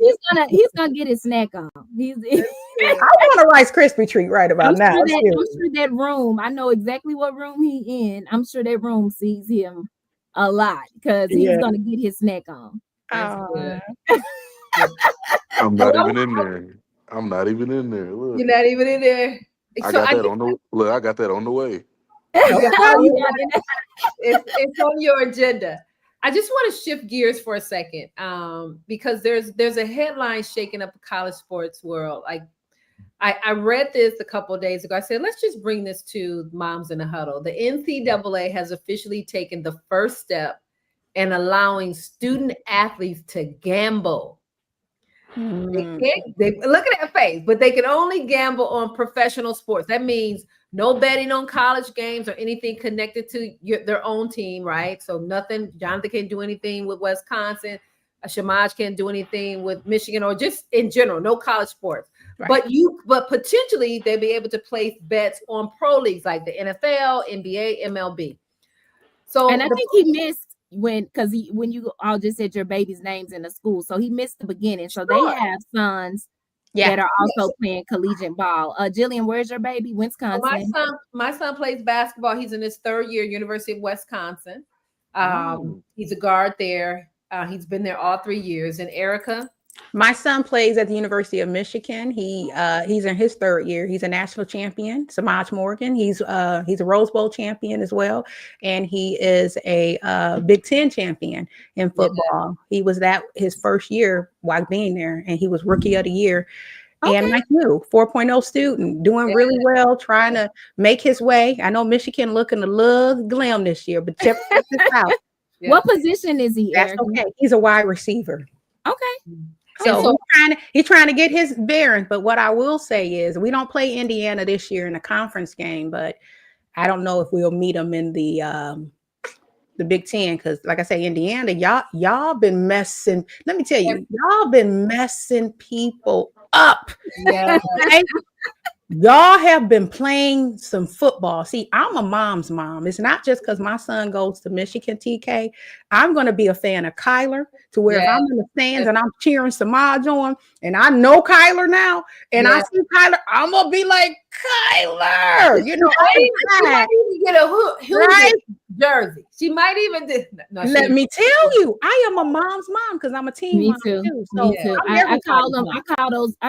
he's gonna get his snack on. I want a Rice Krispie treat right about now. I'm sure that room. I know exactly what room he in. I'm sure that room sees him a lot because he's gonna get his snack on. I'm not even in there. Look. You're not even in there. I got that on the way. It's on your agenda. I just want to shift gears for a second, because there's a headline shaking up the college sports world. Like I read this a couple of days ago. I said, let's just bring this to Moms in the Huddle. The NCAA has officially taken the first step in allowing student athletes to gamble. They look at that face, but they can only gamble on professional sports. That means no betting on college games or anything connected to their own team, right? So nothing. Jonathan can't do anything with Wisconsin. Shamaj can't do anything with Michigan, or just in general, no college sports. Right. But potentially they'll be able to place bets on pro leagues like the NFL, NBA, MLB. So, and I think he missed when you all just said your baby's names in the school, so he missed the beginning. So they have sons that are also playing collegiate ball. Jillian, where's your baby? Wisconsin. My son plays basketball. He's in his third year, University of Wisconsin. He's a guard there. He's been there all 3 years. And Erica? My son plays at the University of Michigan. He's in his third year. He's a national champion, Samaj Morgan. He's a Rose Bowl champion as well. And he is a Big Ten champion in football. He was his first year while being there, and he was rookie of the year. Okay. And like you, 4.0 student, doing really well, trying to make his way. I know Michigan looking a little glam this year, but check this out. What position is he? That's okay. He's a wide receiver. Okay. So he's trying to get his bearings. But what I will say is we don't play Indiana this year in a conference game, but I don't know if we'll meet them in the Big Ten, because like I say, Indiana, y'all been messing. Let me tell you, y'all been messing people up. Yeah. Okay? Y'all have been playing some football. See, I'm a mom's mom. It's not just because my son goes to Michigan, TK. I'm going to be a fan of Kyler, to where if I'm in the stands and I'm cheering Samaj on, and I know Kyler now, and I see Kyler, I'm going to be like, Kyler, you know, she might even get a Hoosier jersey. She might even do. No, let me tell you, I am a mom's mom because I'm a teen Me mom too. So Me too. I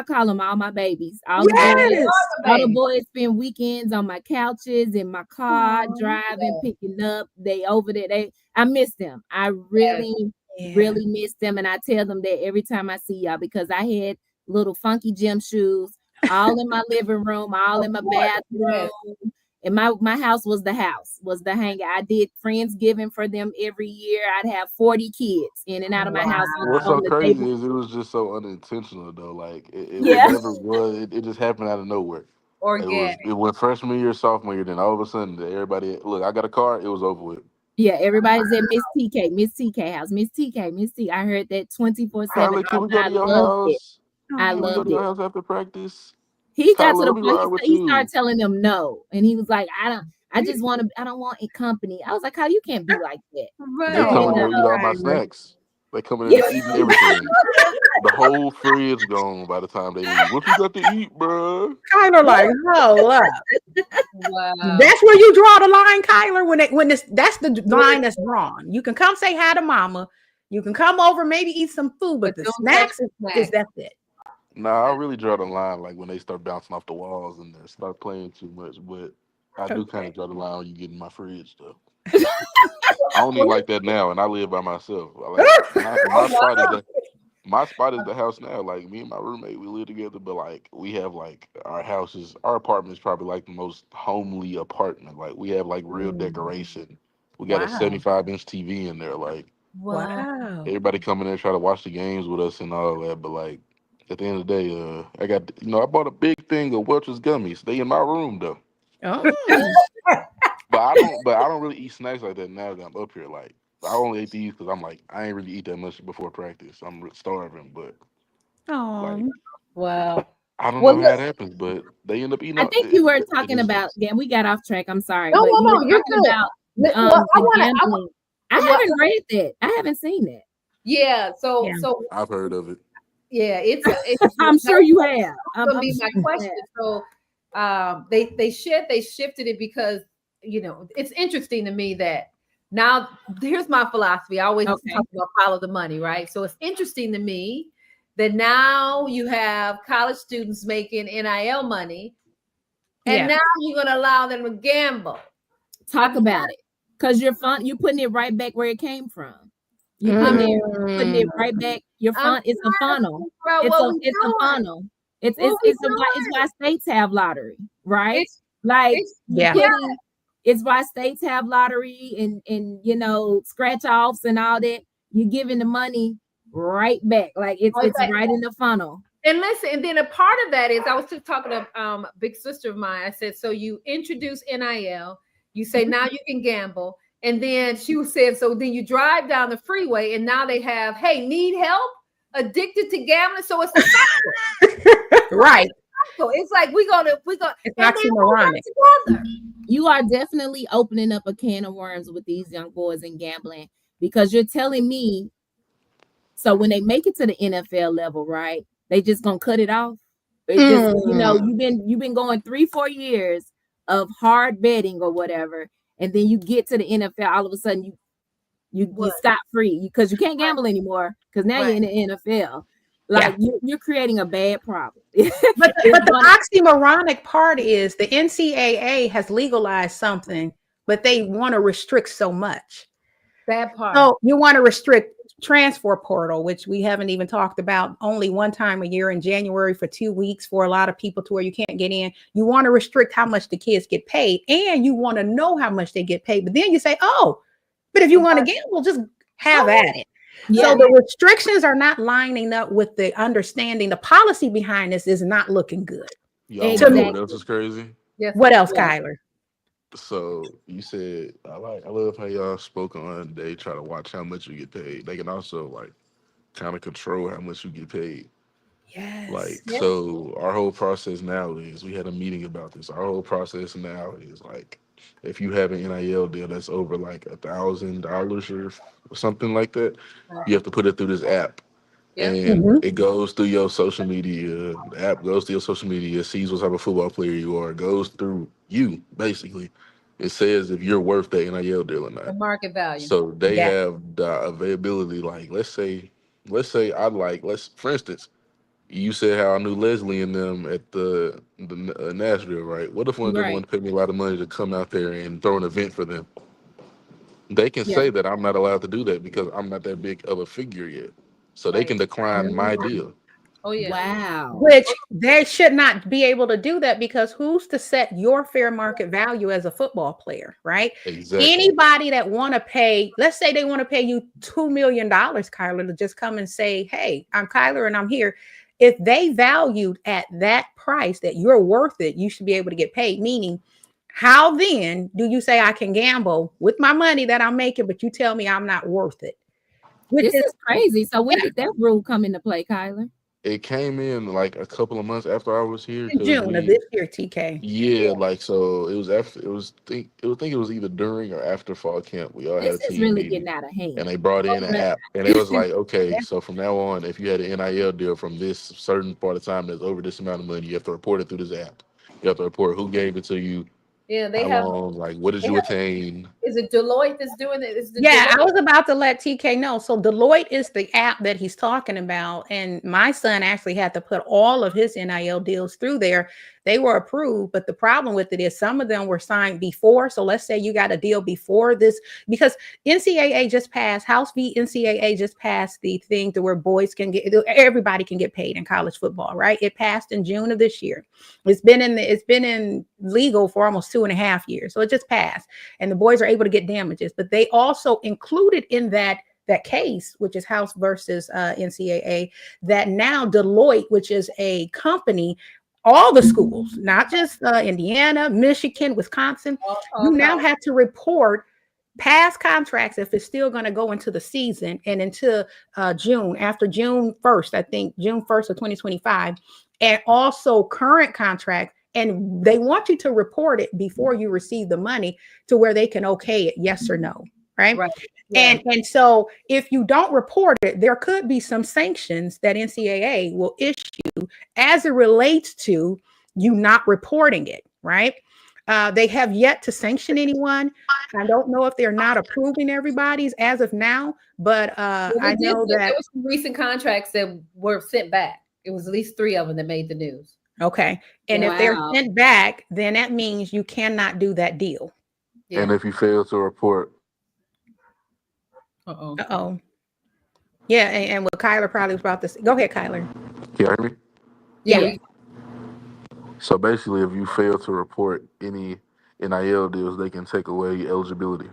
call them all my babies. All the boys spend weekends on my couches, in my car, driving, picking up. They over there. I miss them. I really miss them. And I tell them that every time I see y'all, because I had little funky gym shoes all in my living room, all in my bathroom. And my house was the hangout. I did Friendsgiving for them every year. I'd have 40 kids in and out of my house. What's so crazy is it was just so unintentional though. Like it never was. It just happened out of nowhere. Organic. It went freshman year, sophomore year. Then all of a sudden, everybody look. I got a car. It was over with. Yeah, everybody's at Miss TK house. Miss TK. I heard that 24/7. Kyler, can we go to your house? I Can we go to your house after practice? He got Kyler, to the point he started telling them no, and he was like, I don't want a company. I was like, Kyle, you can't be like that. They coming there to eat all my snacks. They coming in eating everything. The whole fridge gone by the time they leave. What you got to eat, bro? Kyler, like, hold up. Wow. That's where you draw the line, Kyler. That's the line that's drawn. You can come say hi to mama. You can come over, maybe eat some food, but the snacks is that's it. Nah, I really draw the line like when they start bouncing off the walls and they start playing too much. But I do kind of draw the line when you get in my fridge though. I only like that now, and I live by myself. My spot is the house now. Like me and my roommate, we live together, but like we have like our apartment is probably like the most homely apartment. Like we have like real decoration. We got a 75-inch TV in there. Like everybody come in there try to watch the games with us and all that. But like at the end of the day, I bought a big thing of Welch's gummies. They in my room though. Oh. But I don't really eat snacks like that now that I'm up here. Like I only ate these because I'm like I ain't really eat that much before practice. I'm starving, but like, wow. I don't know how it happens, but they end up eating. I think you were talking about. Yeah, we got off track. I'm sorry. No, you're good. I haven't read that. I haven't seen that. Yeah. So I've heard of it. Yeah, it's I'm sure you have. Gonna be my question. So they shifted it because it's interesting to me that now here's my philosophy. I always talk about follow the money, right? So it's interesting to me that now you have college students making NIL money, and now you're gonna allow them to gamble. Talk about it, because you're putting it right back where it came from. You're putting it right back. It's a funnel. It's a funnel. It's why states have lottery, right? It's why states have lottery and scratch offs and all that. You're giving the money right back, like it's right in the funnel. And listen, and then a part of that is I was just talking to a big sister of mine. I said, so you introduce NIL, you say now you can gamble. And then she said, so then you drive down the freeway and now they have, hey, need help? Addicted to gambling. So it's a cycle. Right. So it's like we're gonna it's oxymoronic. Together. You are definitely opening up a can of worms with these young boys in gambling, because you're telling me, so when they make it to the NFL level, right, they just gonna cut it off. You've been going 3-4 years of hard betting or whatever, and then you get to the NFL, all of a sudden you scot free because you can't gamble anymore because now you're in the NFL. Like you're creating a bad problem. but the oxymoronic part is the NCAA has legalized something, but they want to restrict so much. That part. So you want to restrict transfer portal, which we haven't even talked about, only one time a year in January for 2 weeks for a lot of people to where you can't get in. You want to restrict how much the kids get paid, and you want to know how much they get paid. But then you say, but if you want to gamble, just have at it. Yeah. So the restrictions are not lining up with the understanding. The policy behind this is not looking good. Y'all know what else is crazy? Yes. What else, Kyler? So you said I love how y'all spoke on they try to watch how much you get paid. They can also like kind of control how much you get paid. Yes. Like Yeah. so our whole process now is we had a meeting about this. Our whole process now is like if you have an NIL deal that's over like $1,000 or something like that, you have to put it through this app. Yep. And Mhm. it goes through your social media. The app goes through your social media, sees what type of football player you are, goes through you basically. It says if you're worth that NIL deal or The not. market value. So they Yeah. have the availability. Like let's say I like let's for instance, you said how I knew Leslie and them at the Nashville, right? What if one of them Right. wanted to pay me a lot of money to come out there and throw an event for them? They can Yeah. say that I'm not allowed to do that because I'm not that big of a figure yet. So they Right. can decline my deal. Oh yeah. Wow. Which they should not be able to do that because who's to set your fair market value as a football player, right? Exactly. Anybody that want to pay, let's say they want to pay you $2 million, Kyler, to just come and say, hey, I'm Kyler and I'm here. If they valued at that price that you're worth it, you should be able to get paid. Meaning, how then do you say I can gamble with my money that I'm making, but you tell me I'm not worth it? Which This is is crazy. So when did that rule come into play, Kyler? It came in like a couple of months after I was here in because June of we, this year, TK. yeah, like so it was after it was either during or after fall camp. We all had This a is team really meeting getting out of and hand. they brought in an But app and it was like, Yeah. okay, so from now on, if you had an NIL deal from this certain part of time that's over this amount of money, you have to report it through this app. You have to report who gave it to you, Yeah. how long, like what did They you have. attain. Is it Deloitte that's doing it? Is the Yeah, I Deloitte? was about to let TK know. So Deloitte is the app that he's talking about. And my son actually had to put all of his NIL deals through there. They were approved, but the problem with it is some of them were signed before. So let's say you got a deal before this, because NCAA just passed, House v. NCAA just passed the thing to where boys can get, everybody can get paid in college football, right? It passed in June of this year. It's been in legal for almost 2.5 years. So it just passed. And the boys are able to get damages, but they also included in that case, which is House versus NCAA, that now Deloitte, which is a company, all the schools, not just Indiana, Michigan, Wisconsin, you All now college. have to report past contracts if it's still going to go into the season and into June, after June 1st, I think June 1st of 2025, and also current contracts. And they want you to report it before you receive the money to where they can okay it, yes or no, right? Right. Yeah. And so if you don't report it, there could be some sanctions that NCAA will issue as it relates to you not reporting it, right? They have yet to sanction anyone. I don't know if they're not approving everybody's as of now, but Well, I know there that, was some recent contracts that were sent back. It was at least 3 of them that made the news. okay. And Yeah. if they're wow. sent back, then that means you cannot do that deal. And Yeah. if you fail to report, Uh-oh. Uh-oh. Yeah, and what Kyler probably was about to say. Go ahead, Kyler. can you hear me? Yeah. Yeah. So basically, if you fail to report any NIL deals, they can take away your eligibility.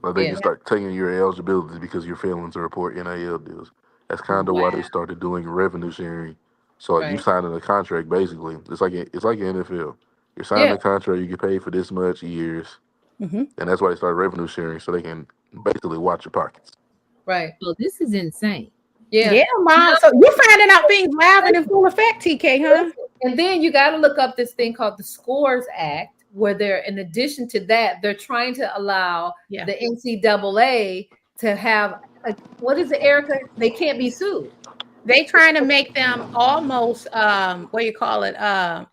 Or they Yeah. can start taking your eligibility because you're failing to report NIL deals. That's kind of why Wow. they started doing revenue sharing. So like you Right. signing a contract basically. It's like an NFL. You're signing Yeah. a contract, you get paid for this much years, Mm-hmm. and that's why they started revenue sharing so they can basically watch your pockets. Right. So this is insane. Yeah. Yeah, Mom. So you're finding out things live and in full effect, TK, huh? And then you got to look up this thing called the Scores Act, where they're, in addition to that, they're trying to allow Yeah. the NCAA to have what is it, Erica? They can't be sued. They trying to make them almost what do you call it?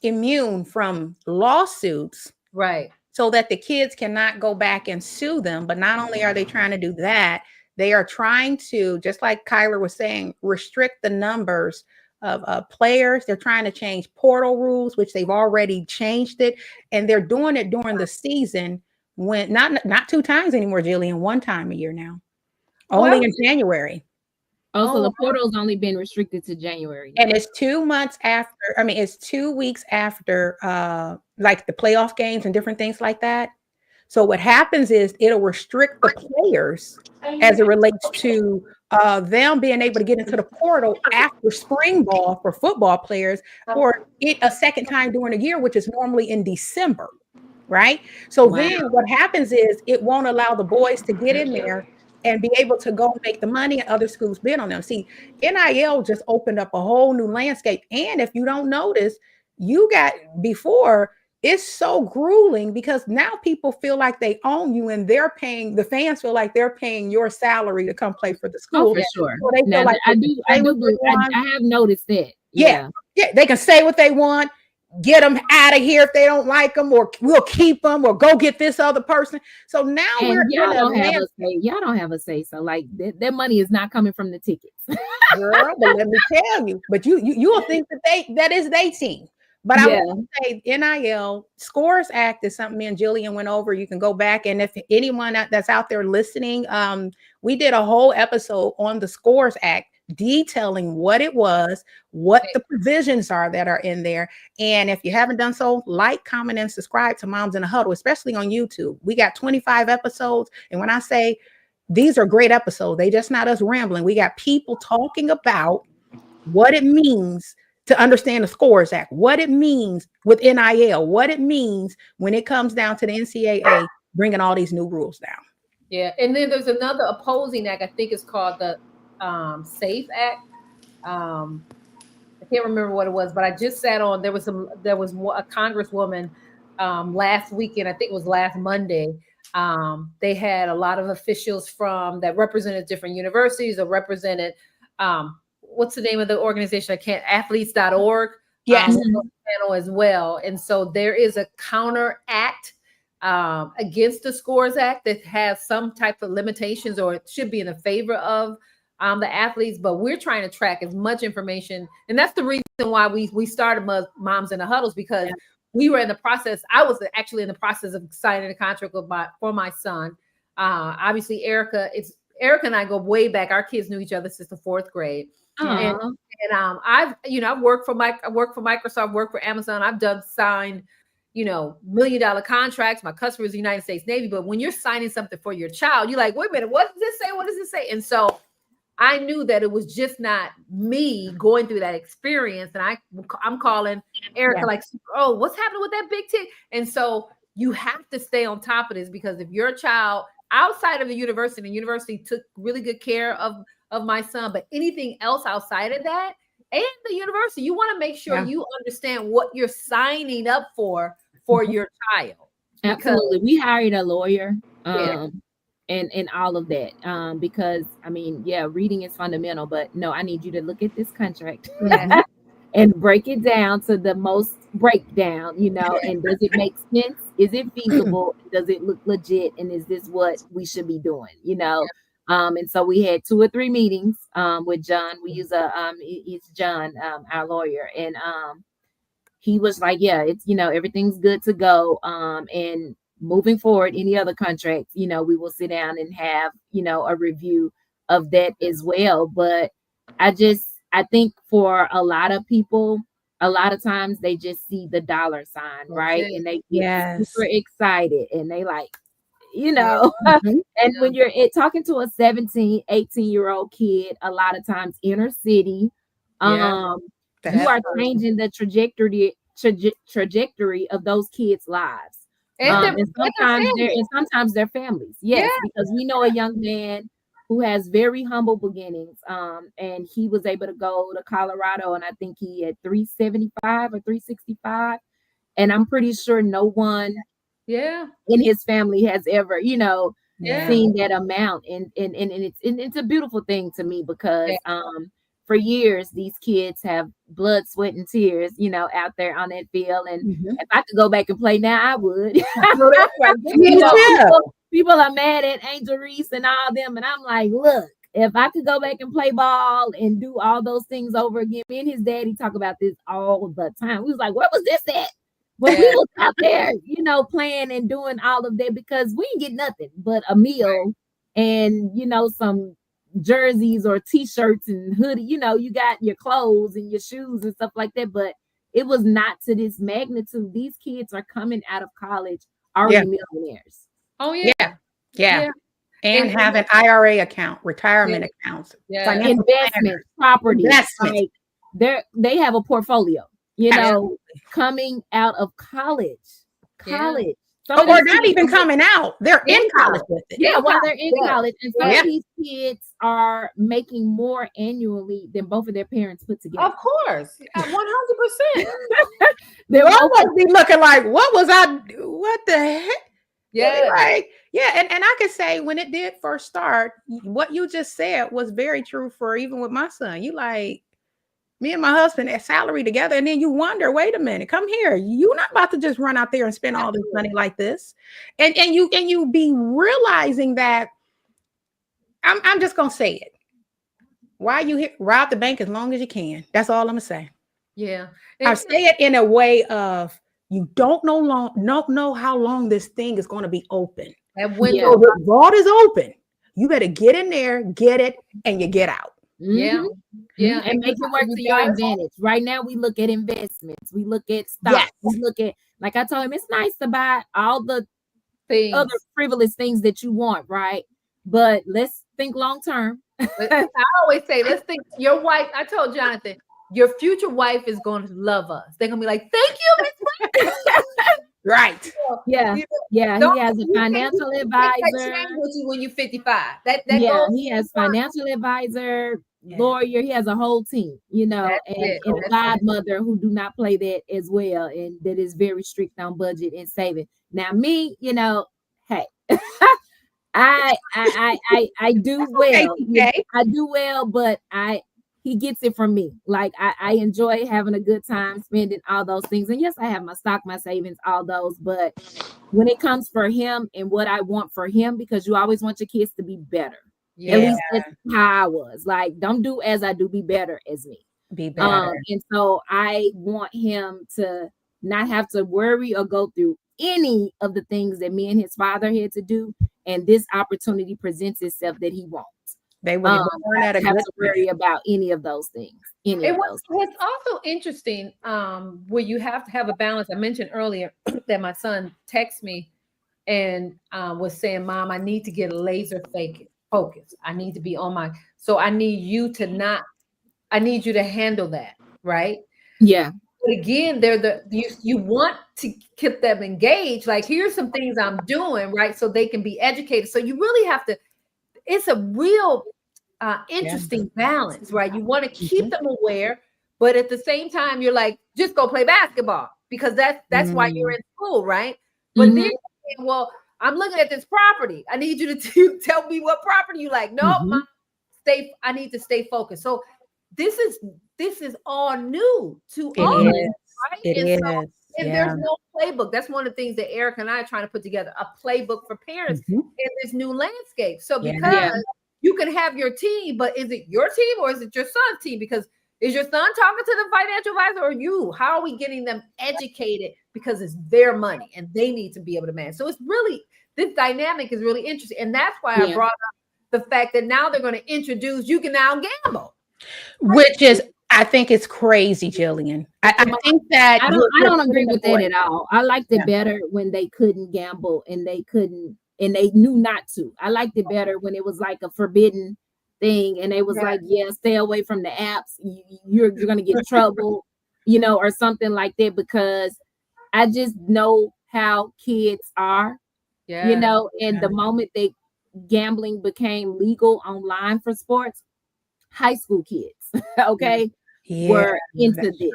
Immune from lawsuits Right. so that the kids cannot go back and sue them. But not only are they trying to do that, they are trying to, just like Kyler was saying, restrict the numbers of players. They're trying to change portal rules, which they've already changed it, and they're doing it during the season when not 2 times anymore, Jillian, 1 time a year now, only Well, in January. Also, oh, the portal's only been restricted to January And now. it's 2 months after, I mean, it's 2 weeks after like the playoff games and different things like that. So what happens is it'll restrict the players as it relates to them being able to get into the portal after spring ball for football players for it a second time during the year, which is normally in December. right? So Wow. then what happens is it won't allow the boys to get in there and be able to go make the money, and other schools bid on them. See, NIL just opened up a whole new landscape. And if you don't notice, you got before, it's so grueling because now people feel like they own you and they're paying, the fans feel like they're paying your salary to come play for the Oh, school. for sure. So they Now, feel like I they can do, say what they want. I have noticed that. Yeah. Yeah, they can say what they want, get them out of here if they don't like them, or we'll keep them, or go get this other person. So now And we're y'all in a don't have land, a say. Y'all don't have a say. So like that money is not coming from the tickets. girl. But let me tell you, but you'll think that is their team. But I Yeah. will say NIL Scores Act is something me and Jillian went over. You can go back, and if anyone that's out there listening, we did a whole episode on the Scores Act detailing what it was, what the provisions are that are in there. And if you haven't done so, like, comment, and subscribe to Moms in a Huddle, especially on YouTube. We got 25 episodes. And when I say these are great episodes, they just not us rambling. We got people talking about what it means to understand the Scores Act, what it means with NIL, what it means when it comes down to the NCAA bringing all these new rules down. Yeah, and then there's another opposing act. I think it's called the SAFE Act. I can't remember what it was, but I just sat on. There was a congresswoman last weekend. I think it was last Monday. They had a lot of officials from that represented different universities or represented what's the name of the organization? I can't athletes.org. Yes. Panel as well. And so there is a counter act against the Scores Act that has some type of limitations, or it should be in the favor of the athletes. But we're trying to track as much information, and that's the reason why we started Moms in the Huddles, because we were in the process. I was actually in the process of signing a contract for my son. Obviously, Erica and I go way back. Our kids knew each other since the 4th grade. And I've worked for Microsoft, worked for Amazon. I've done signed, $1 million contracts. My customer is the United States Navy. But when you're signing something for your child, you're like, wait a minute, what does this say? What does this say? And so I knew that it was just not me going through that experience. And I'm calling Erica like, oh, what's happening with that big tick? And so you have to stay on top of this, because if your child outside of the university took really good care of my son, but anything else outside of that and the university, you want to make sure you understand what you're signing up for your child. Absolutely. We hired a lawyer and all of that. Because I mean, reading is fundamental, but no, I need you to look at this contract and break it down to the most breakdown, and does it make sense? Is it feasible? Does it look legit? And is this what we should be doing? And so we had 2 or 3 meetings with John. We use it's John, our lawyer, and he was like, it's everything's good to go. And moving forward, any other contracts, we will sit down and have a review of that as well. But I think for a lot of people, a lot of times they just see the dollar sign, right? And they get super excited, and they like, and when you're talking to a 17, 18-year-old kid, a lot of times inner city, you are changing the trajectory of those kids' lives. And sometimes their families. Yes, because we know a young man who has very humble beginnings. And he was able to go to Colorado, and I think he had 375 or 365. And I'm pretty sure no one in his family has ever, seen that amount. And it's a beautiful thing to me, because for years these kids have blood, sweat, and tears, out there on that field. And if I could go back and play now, I would. People are mad at Angel Reese and all them, and I'm like, look, if I could go back and play ball and do all those things over again. Me and his daddy talk about this all the time. We was like, where was this at? When we was out there, playing and doing all of that, because we didn't get nothing but a meal and, some jerseys or t-shirts and hoodie, you got your clothes and your shoes and stuff like that. But it was not to this magnitude. These kids are coming out of college already millionaires. Oh, yeah. And have an IRA account, retirement accounts, financial investment, property. Like they have a portfolio, coming out of college. Some of Or these not kids, even coming out. They're in college with it. yeah, while they're in Yeah. college, and some Yeah. of these kids are making more annually than both of their parents put together. Of course, 100%. They're One both must be looking like, what the heck? Yeah, Like, yeah, and I could say when it did first start, what you just said was very true for even with my son. You like me and my husband at salary together, and then you wonder, wait a minute, come here. You're not about to just run out there and spend all this money like this. And you be realizing that I'm just gonna say it. Why you here? Rob the bank as long as you can. That's all I'm gonna say. yeah. I say it in a way of you don't know how long this thing is going to be open. That Yeah. window. So the vault is open. You better get in there, get it, and you get out. Yeah, Mhm. yeah. And make it work to your advantage. Right now, we look at investments, we look at stocks, Yes. we look at, like I told him, it's nice to buy all the things. other frivolous things that you want, right? But let's think long term. I always say, let's think. Your wife. I told Jonathan, your future wife is going to love us. They're gonna be like, "Thank you, Miss." Right. Yeah, You know, yeah. don't- He has a you can't- financial you can't take advisor. change with you when you're 55. That Yeah, goes. he has financial advisor, Yeah. lawyer. He has a whole team, That's and it. a That's it. godmother who do not play that as well, and that is very strict on budget and saving. Now, me, hey, I do well. TK. I do well, but he gets it from me. Like I enjoy having a good time, spending all those things. And yes, I have my stock, my savings, all those, but when it comes for him and what I want for him, because you always want your kids to be better. Yeah. At least that's how I was. Like, don't do as I do, be better as me. Be better. And so I want him to not have to worry or go through any of the things that me and his father had to do. And this opportunity presents itself that he won't. They would learn at a Have good to worry about any of those things. What's also interesting, where you have to have a balance. I mentioned earlier that my son texted me and was saying, "Mom, I need to get laser focus. I need to be on my. So I need you to I need you to handle that, right?" Yeah. But again, you want to keep them engaged. Like, here's some things I'm doing, right? So they can be educated. So you really have to. It's a real interesting balance, right? You want to keep them aware, but at the same time, you're like, just go play basketball because that's why you're in school, right? But then, well, I'm looking at this property. I need you to tell me what property you like. No, Mom, I need to stay focused. So this is all new to all of us, right? And there's no playbook. That's one of the things that Eric and I are trying to put together, a playbook for parents in this new landscape. So because you can have your team, but is it your team or is it your son's team? Because is your son talking to the financial advisor or you? How are we getting them educated? Because it's their money and they need to be able to manage. So it's really, this dynamic is really interesting. And that's why I brought up the fact that now they're going to introduce, you can now gamble. Which is, I think it's crazy, Jillian. I think that I don't agree with that at all. I liked it better when they couldn't gamble and they knew not to. I liked it better when it was like a forbidden thing and they was like, yeah, stay away from the apps. You're gonna get in trouble, or something like that, because I just know how kids are, and the moment gambling became legal online for sports, high school kids, were into this,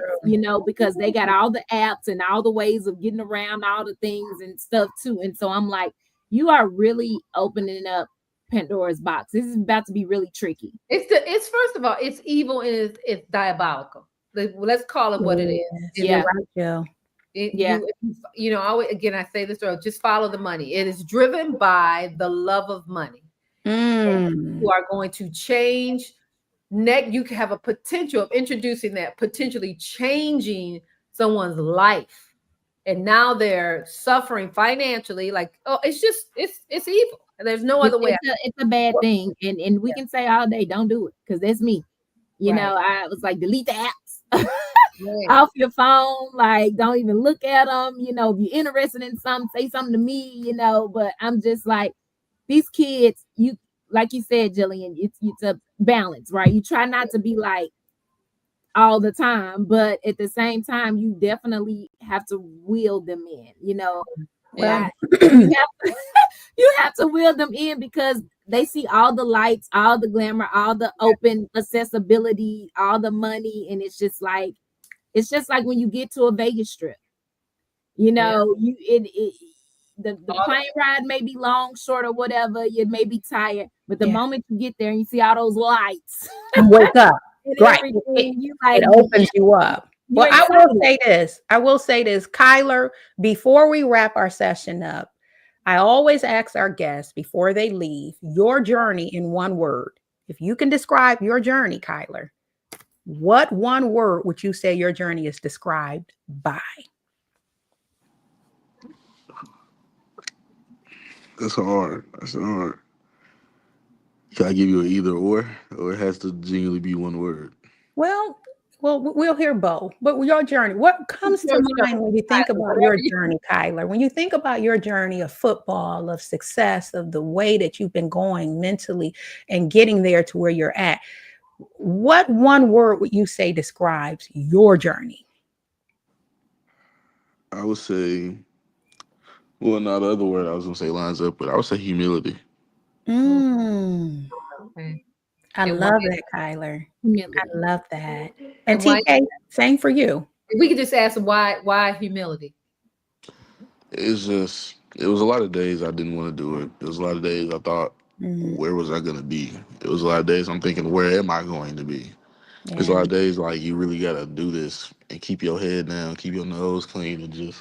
because they got all the apps and all the ways of getting around all the things and stuff too. And so I'm like, you are really opening up Pandora's box. This is about to be really tricky. It's first of all, it's evil and it's diabolical. Let's call it what it is. Again, I say this, just follow the money. It is driven by the love of money. You are going to change. You can have a potential of introducing that, potentially changing someone's life. And now they're suffering financially. Like, it's evil. There's no other way. It's a bad thing. And we can say all day, don't do it, because that's me. I was like, delete the apps off your phone. Like, don't even look at them. If you're interested in something, say something to me, but I'm just like, these kids, like you said, Jillian, it's a balance, right? You try not to be like all the time, but at the same time, you definitely have to wheel them in, Well, You have to wheel them in because they see all the lights, all the glamour, all the open accessibility, all the money, and it's just like when you get to a Vegas strip. You know, the plane ride may be long, short, or whatever. You may be tired, but the moment you get there and you see all those lights, you wake up. and Right. everything, you like It opens you up. Well, I will say this, Kyler, before we wrap our session up, I always ask our guests before they leave your journey in one word. If you can describe your journey, Kyler, what one word would you say your journey is described by? That's hard. Can I give you an either or it has to genuinely be one word? Well, we'll hear both. But your journey, what comes to mind when you think about your journey, Kyler? When you think about your journey of football, of success, of the way that you've been going mentally and getting there to where you're at, what one word would you say describes your journey? I would say, well, no, the other word I was going to say lines up, but I would say humility. Okay. I love that, Kyler. Humility. I love that. And TK, same for you. We could just ask why humility? It was a lot of days I didn't want to do it. It was a lot of days I thought, where was I going to be? It was a lot of days I'm thinking, where am I going to be? Yeah. There's a lot of days like you really got to do this and keep your head down, keep your nose clean, and just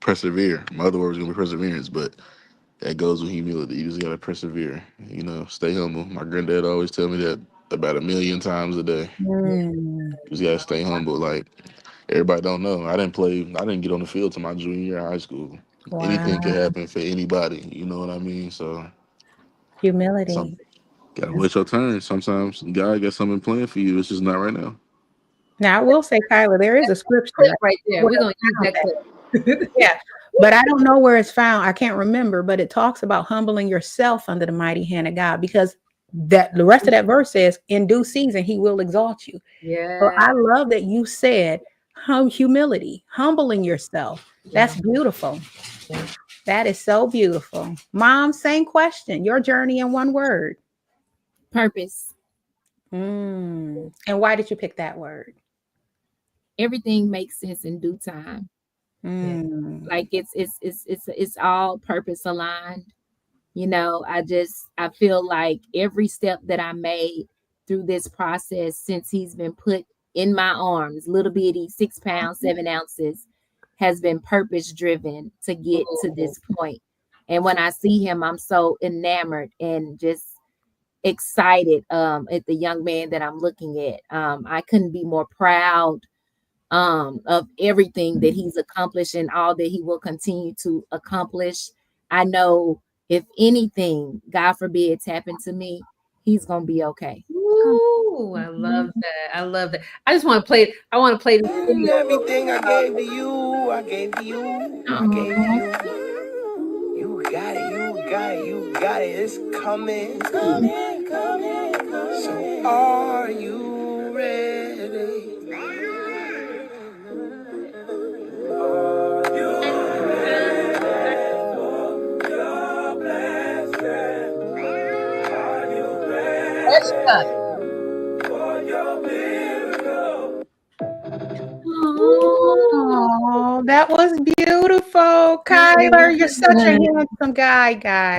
persevere. My other word was going to be perseverance, but that goes with humility. You just got to persevere, stay humble. My granddad always tell me that about 1,000,000 times a day. You just got to stay humble. Like, everybody don't know. I didn't get on the field till my junior year of high school. Wow. Anything can happen for anybody. You know what I mean? So humility. Gotta wait your turn. Sometimes God got something planned for you. It's just not right now. Now I will say, Kyler, there is a scripture right there. We're gonna use that clip. Yeah. But I don't know where it's found. I can't remember, but it talks about humbling yourself under the mighty hand of God, because that the rest of that verse says, in due season, he will exalt you. Yeah. So I love that you said humility, humbling yourself. That's beautiful. Yeah. That is so beautiful. Mom, same question. Your journey in one word. Purpose. And why did you pick that word? Everything makes sense in due time. Like it's all purpose aligned. I feel like every step that I made through this process since he's been put in my arms, little bitty 6 pounds, 7 ounces, has been purpose driven to get to this point. And when I see him, I'm so enamored and just excited at the young man that I'm looking at. I couldn't be more proud of everything that he's accomplished and all that he will continue to accomplish. I know if anything, God forbid, happened to me, he's gonna be okay. Ooh, I love that. I just want to play. I want to play this video. Everything I gave to you, I gave to you. I gave to you. You got it. You got it. It's coming. So are you ready? Oh, that was beautiful, Kyler. You're such a handsome guy.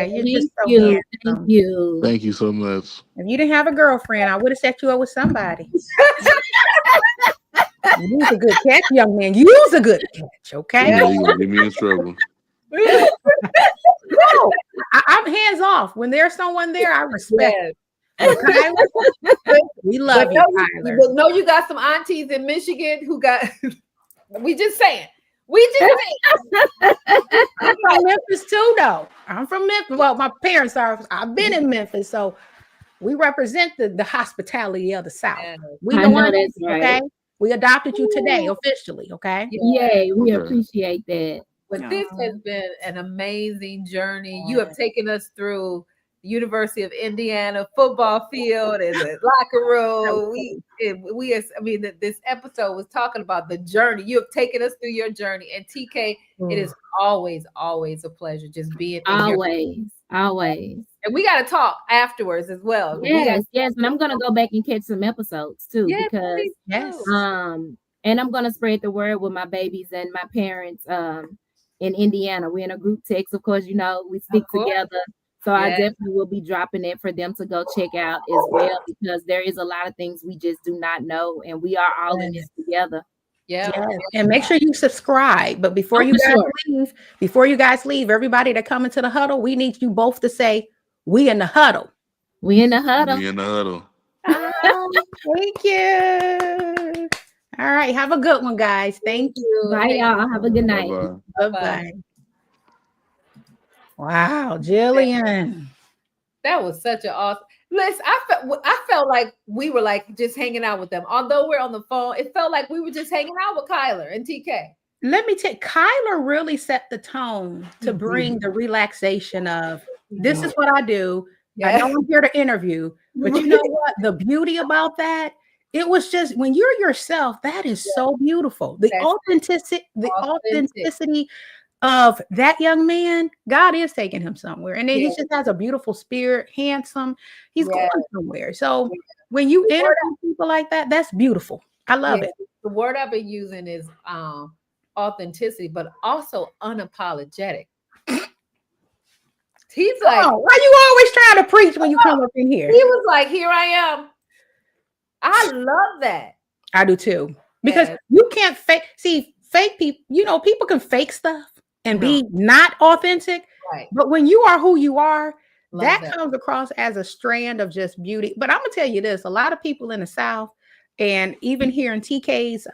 You're just so handsome. Thank you. Thank you so much. If you didn't have a girlfriend, I would have set you up with somebody. You was a good catch, young man. You was a good catch, okay? Yeah, you're gonna get me in trouble. No, I'm hands off. When there's someone there, I respect it. Kyler, we love you, Kyler. But no, you got some aunties in Michigan who got. We just saying. I'm from Memphis too, though. I'm from Memphis. Well, my parents are. I've been in Memphis, so we represent the hospitality of the South. We know that's right. Okay, we adopted you today officially. Okay. Yay, we appreciate that. But this has been an amazing journey. You have taken us through, University of Indiana football field and the locker room. This episode was talking about the journey. You have taken us through your journey. And TK, it is always a pleasure just being always. And we got to talk afterwards as well. Yes. And I'm gonna go back and catch some episodes too, because and I'm gonna spread the word with my babies and my parents in Indiana. We're in a group text, of course, we stick together. So I definitely will be dropping it for them to go check out as well, because there is a lot of things we just do not know, and we are all in this together. And make sure you subscribe. But before you guys leave, everybody that come into the huddle, we need you both to say, "We in the huddle." We in the huddle. We in the huddle. Thank you. All right, have a good one, guys. Thank you. Bye, y'all. Have a good night. Bye-bye. Wow, Jillian. That was such an awesome. Listen, I felt like we were like just hanging out with them. Although we're on the phone, it felt like we were just hanging out with Kyler and TK. Let me tell you, Kyler really set the tone to bring the relaxation of, this is what I do. I know I'm here to interview, but you know what? The beauty about that, it was just, when you're yourself, that is so beautiful. The authenticity of that young man, God is taking him somewhere. And then he just has a beautiful spirit, handsome. He's going somewhere. So when you interview people like that, that's beautiful. I love it. The word I've been using is authenticity, but also unapologetic. He's like, why you always trying to preach when you come up in here? He was like, here I am. I love that. I do too. Because you can't fake people, people can fake stuff and be not authentic. Right. But when you are who you are, that comes across as a strand of just beauty. But I'm gonna tell you this: a lot of people in the South, and even here in TK's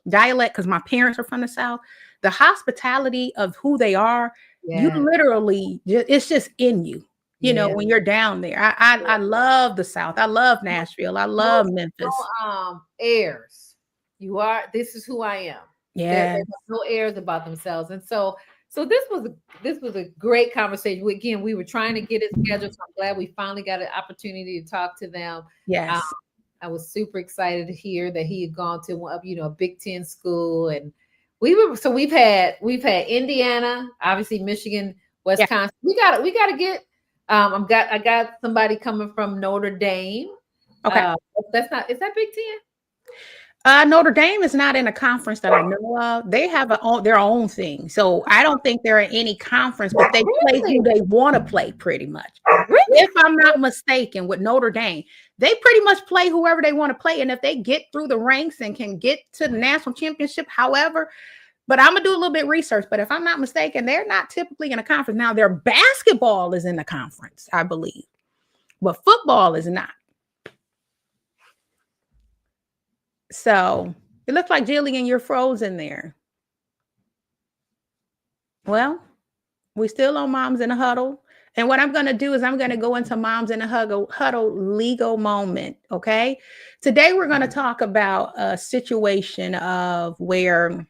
dialect, because my parents are from the South, the hospitality of who they are, you literally, it's just in you. When you're down there. I love the South. I love Nashville. I love Memphis. Airs. This is who I am. There's no airs about themselves. And so this was a great conversation. Again, we were trying to get it scheduled. So I'm glad we finally got an opportunity to talk to them. Yes. I was super excited to hear that he had gone to a Big Ten school, and we've had Indiana, obviously Michigan, Wisconsin. Yeah. We gotta get I got somebody coming from Notre Dame. Okay. Is that Big Ten? Notre Dame is not in a conference that I know of. They have their own thing. So I don't think they're in any conference, but they play who they want to play pretty much. Really? If I'm not mistaken, with Notre Dame, they pretty much play whoever they want to play. And if they get through the ranks and can get to the national championship, however, but I'm going to do a little bit of research. But if I'm not mistaken, they're not typically in a conference. Now, their basketball is in the conference, I believe. But football is not. So it looks like Jillian, you're frozen there. Well, we're still on Moms in a Huddle. And what I'm going to do is I'm going to go into Moms in a Huddle legal moment. Okay. Today, we're going to talk about a situation of where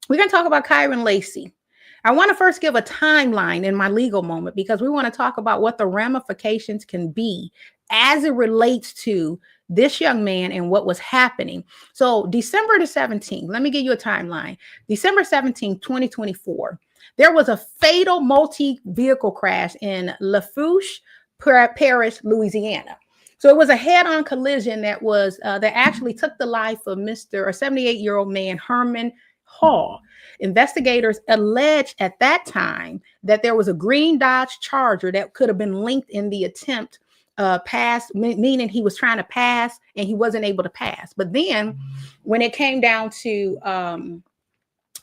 we're going to talk about Kyron Lacey. I want to first give a timeline in my legal moment, because we want to talk about what the ramifications can be as it relates to this young man and what was happening. So December the 17th, let me give you a timeline. December 17th, 2024, there was a fatal multi-vehicle crash in Lafourche Parish, Louisiana. So it was a head-on collision that actually took the life of a 78-year-old man, Herman Hall. Investigators alleged at that time that there was a green Dodge Charger that could have been linked in the attempt pass, meaning he was trying to pass and he wasn't able to pass. But then when it came down to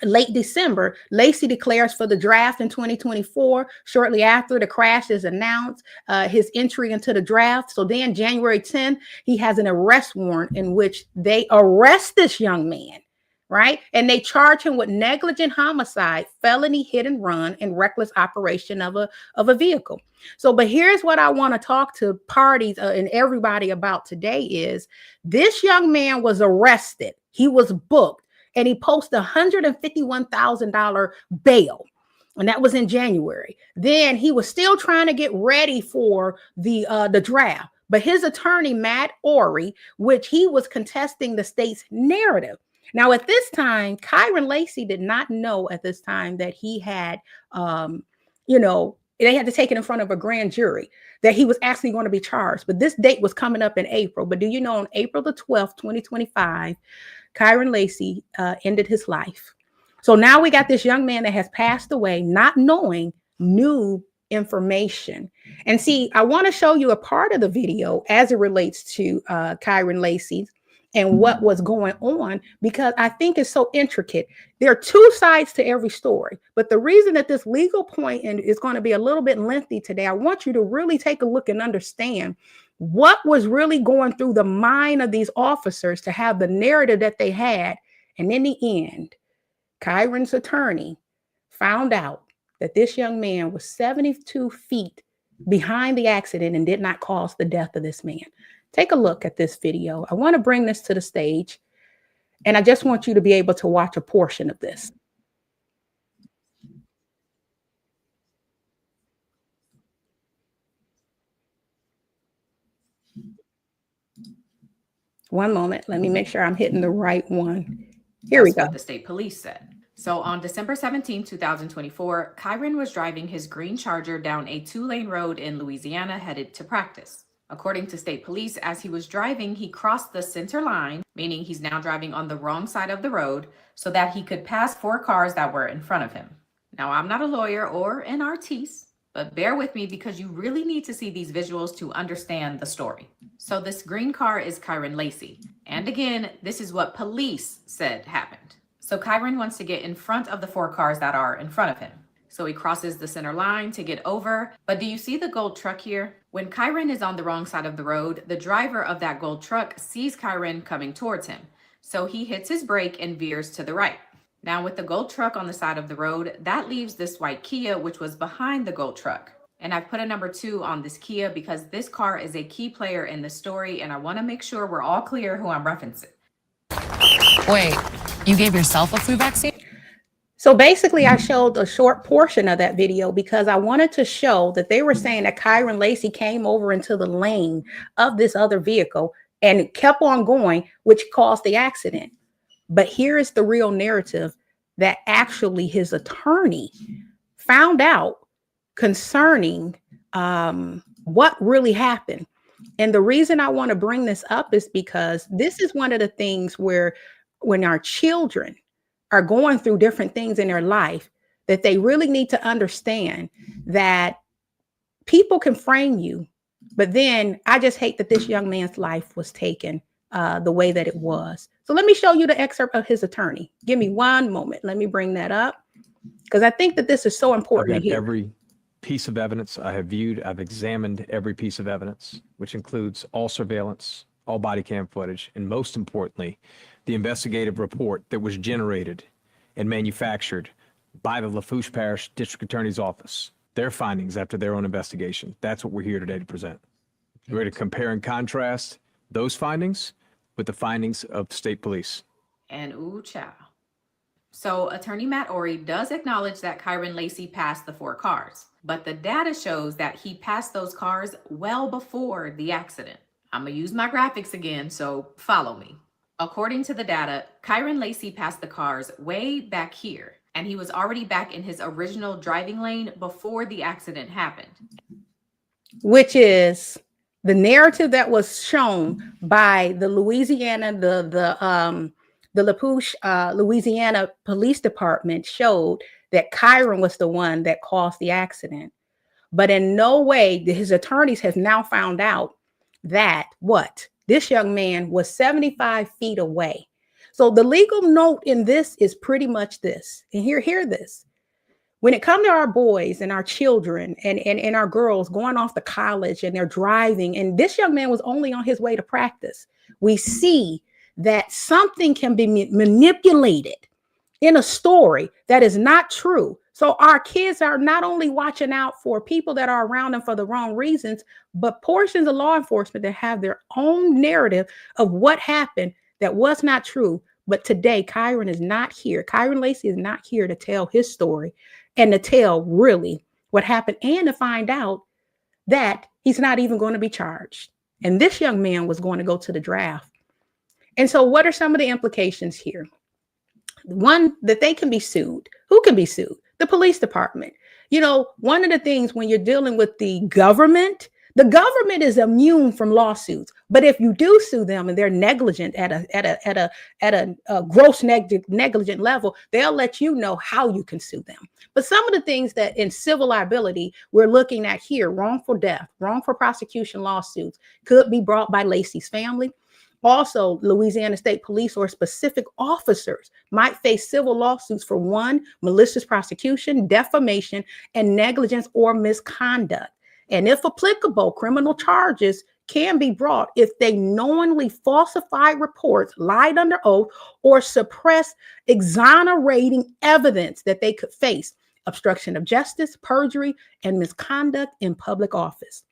late December, Lacey declares for the draft in 2024. Shortly after the crash is announced, his entry into the draft. So then January 10th, he has an arrest warrant in which they arrest this young man. Right. And they charge him with negligent homicide, felony hit and run, and reckless operation of a vehicle. So, but here's what I want to talk to parties and everybody about today is this young man was arrested. He was booked and he posted $151,000 bail. And that was in January. Then he was still trying to get ready for the draft. But his attorney, Matt Ory, which he was contesting the state's narrative. Now, at this time, Kyron Lacey did not know at this time that he had, they had to take it in front of a grand jury, that he was actually going to be charged. But this date was coming up in April. But do you know, on April the 12th, 2025, Kyron Lacey ended his life. So now we got this young man that has passed away, not knowing new information. And see, I want to show you a part of the video as it relates to Kyron Lacey and what was going on, because I think it's so intricate. There are two sides to every story, but the reason that this legal point is going to be a little bit lengthy today, I want you to really take a look and understand what was really going through the mind of these officers to have the narrative that they had. And in the end, Kyron's attorney found out that this young man was 72 feet behind the accident and did not cause the death of this man. Take a look at this video. I want to bring this to the stage, and I just want you to be able to watch a portion of this. One moment. Let me make sure I'm hitting the right one. Here we go. What the state police said. So on December 17, 2024, Kyron was driving his green Charger down a 2-lane road in Louisiana headed to practice. According to state police, as he was driving, he crossed the center line, meaning he's now driving on the wrong side of the road, so that he could pass 4 cars that were in front of him. Now, I'm not a lawyer or an artiste, but bear with me because you really need to see these visuals to understand the story. So this green car is Kyron Lacey. And again, this is what police said happened. So Kyron wants to get in front of the 4 cars that are in front of him. So he crosses the center line to get over. But do you see the gold truck here? When Kyron is on the wrong side of the road, the driver of that gold truck sees Kyron coming towards him. So he hits his brake and veers to the right. Now with the gold truck on the side of the road, that leaves this white Kia, which was behind the gold truck. And I've put a number 2 on this Kia because this car is a key player in the story, and I want to make sure we're all clear who I'm referencing. Wait, you gave yourself a flu vaccine? So basically, I showed a short portion of that video because I wanted to show that they were saying that Kyron Lacey came over into the lane of this other vehicle and kept on going, which caused the accident. But here is the real narrative that actually his attorney found out concerning what really happened. And the reason I want to bring this up is because this is one of the things where when our children are going through different things in their life, that they really need to understand that people can frame you. But then I just hate that this young man's life was taken the way that it was. So let me show you the excerpt of his attorney. Give me one moment. Let me bring that up because I think that this is so important. Every piece of evidence I have viewed, I've examined every piece of evidence, which includes all surveillance, all body cam footage, and most importantly, the investigative report that was generated and manufactured by the Lafourche Parish District Attorney's Office, their findings after their own investigation. That's what we're here today to present. We're going to compare and contrast those findings with the findings of state police. And ooh, child. So attorney Matt Ory does acknowledge that Kyron Lacey passed the 4 cars, but the data shows that he passed those cars well before the accident. I'm going to use my graphics again, so follow me. According to the data, Kyron Lacey passed the cars way back here, and he was already back in his original driving lane before the accident happened. Which is the narrative that was shown by the Louisiana, the Lafourche, Louisiana Police Department showed that Kyron was the one that caused the accident. But in no way did his attorneys have now found out that this young man was 75 feet away. So the legal note in this is pretty much this. And hear this. When it comes to our boys and our children and our girls going off to college and they're driving, and this young man was only on his way to practice, we see that something can be manipulated in a story that is not true. So our kids are not only watching out for people that are around them for the wrong reasons, but portions of law enforcement that have their own narrative of what happened that was not true. But today, Kyron is not here. Kyron Lacey is not here to tell his story. and to tell really what happened and to find out that he's not even going to be charged. And this young man was going to go to the draft. And so what are some of the implications here? One, that they can be sued. Who can be sued? The police department. You know, one of the things when you're dealing with the government is immune from lawsuits. But if you do sue them and they're negligent at a gross negligent level, they'll let you know how you can sue them. But some of the things that in civil liability we're looking at here, wrongful death, wrongful prosecution lawsuits, could be brought by Laci's family. Also, Louisiana State Police or specific officers might face civil lawsuits for one, malicious prosecution, defamation, and negligence or misconduct. And if applicable, criminal charges can be brought if they knowingly falsified reports, lied under oath, or suppress exonerating evidence that they could face obstruction of justice, perjury, and misconduct in public office.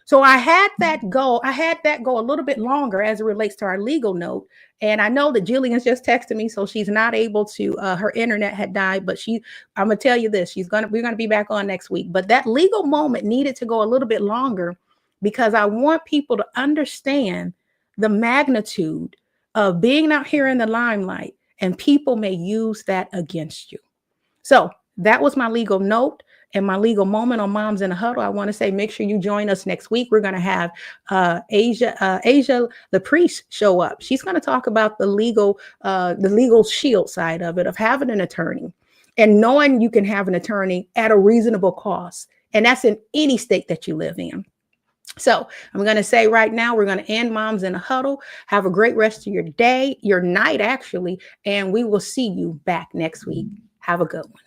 So I had that go a little bit longer as it relates to our legal note. And I know that Jillian's just texted me, so she's not able to, her internet had died, but I'm going to tell you this, we're going to be back on next week. But that legal moment needed to go a little bit longer because I want people to understand the magnitude of being out here in the limelight, and people may use that against you. So that was my legal note. And my legal moment on Moms in a Huddle. I want to say, make sure you join us next week. We're going to have Asia LaPriest show up. She's going to talk about the legal shield side of it, of having an attorney and knowing you can have an attorney at a reasonable cost. And that's in any state that you live in. So I'm going to say right now, we're going to end Moms in a Huddle. Have a great rest of your day, your night, actually. And we will see you back next week. Have a good one.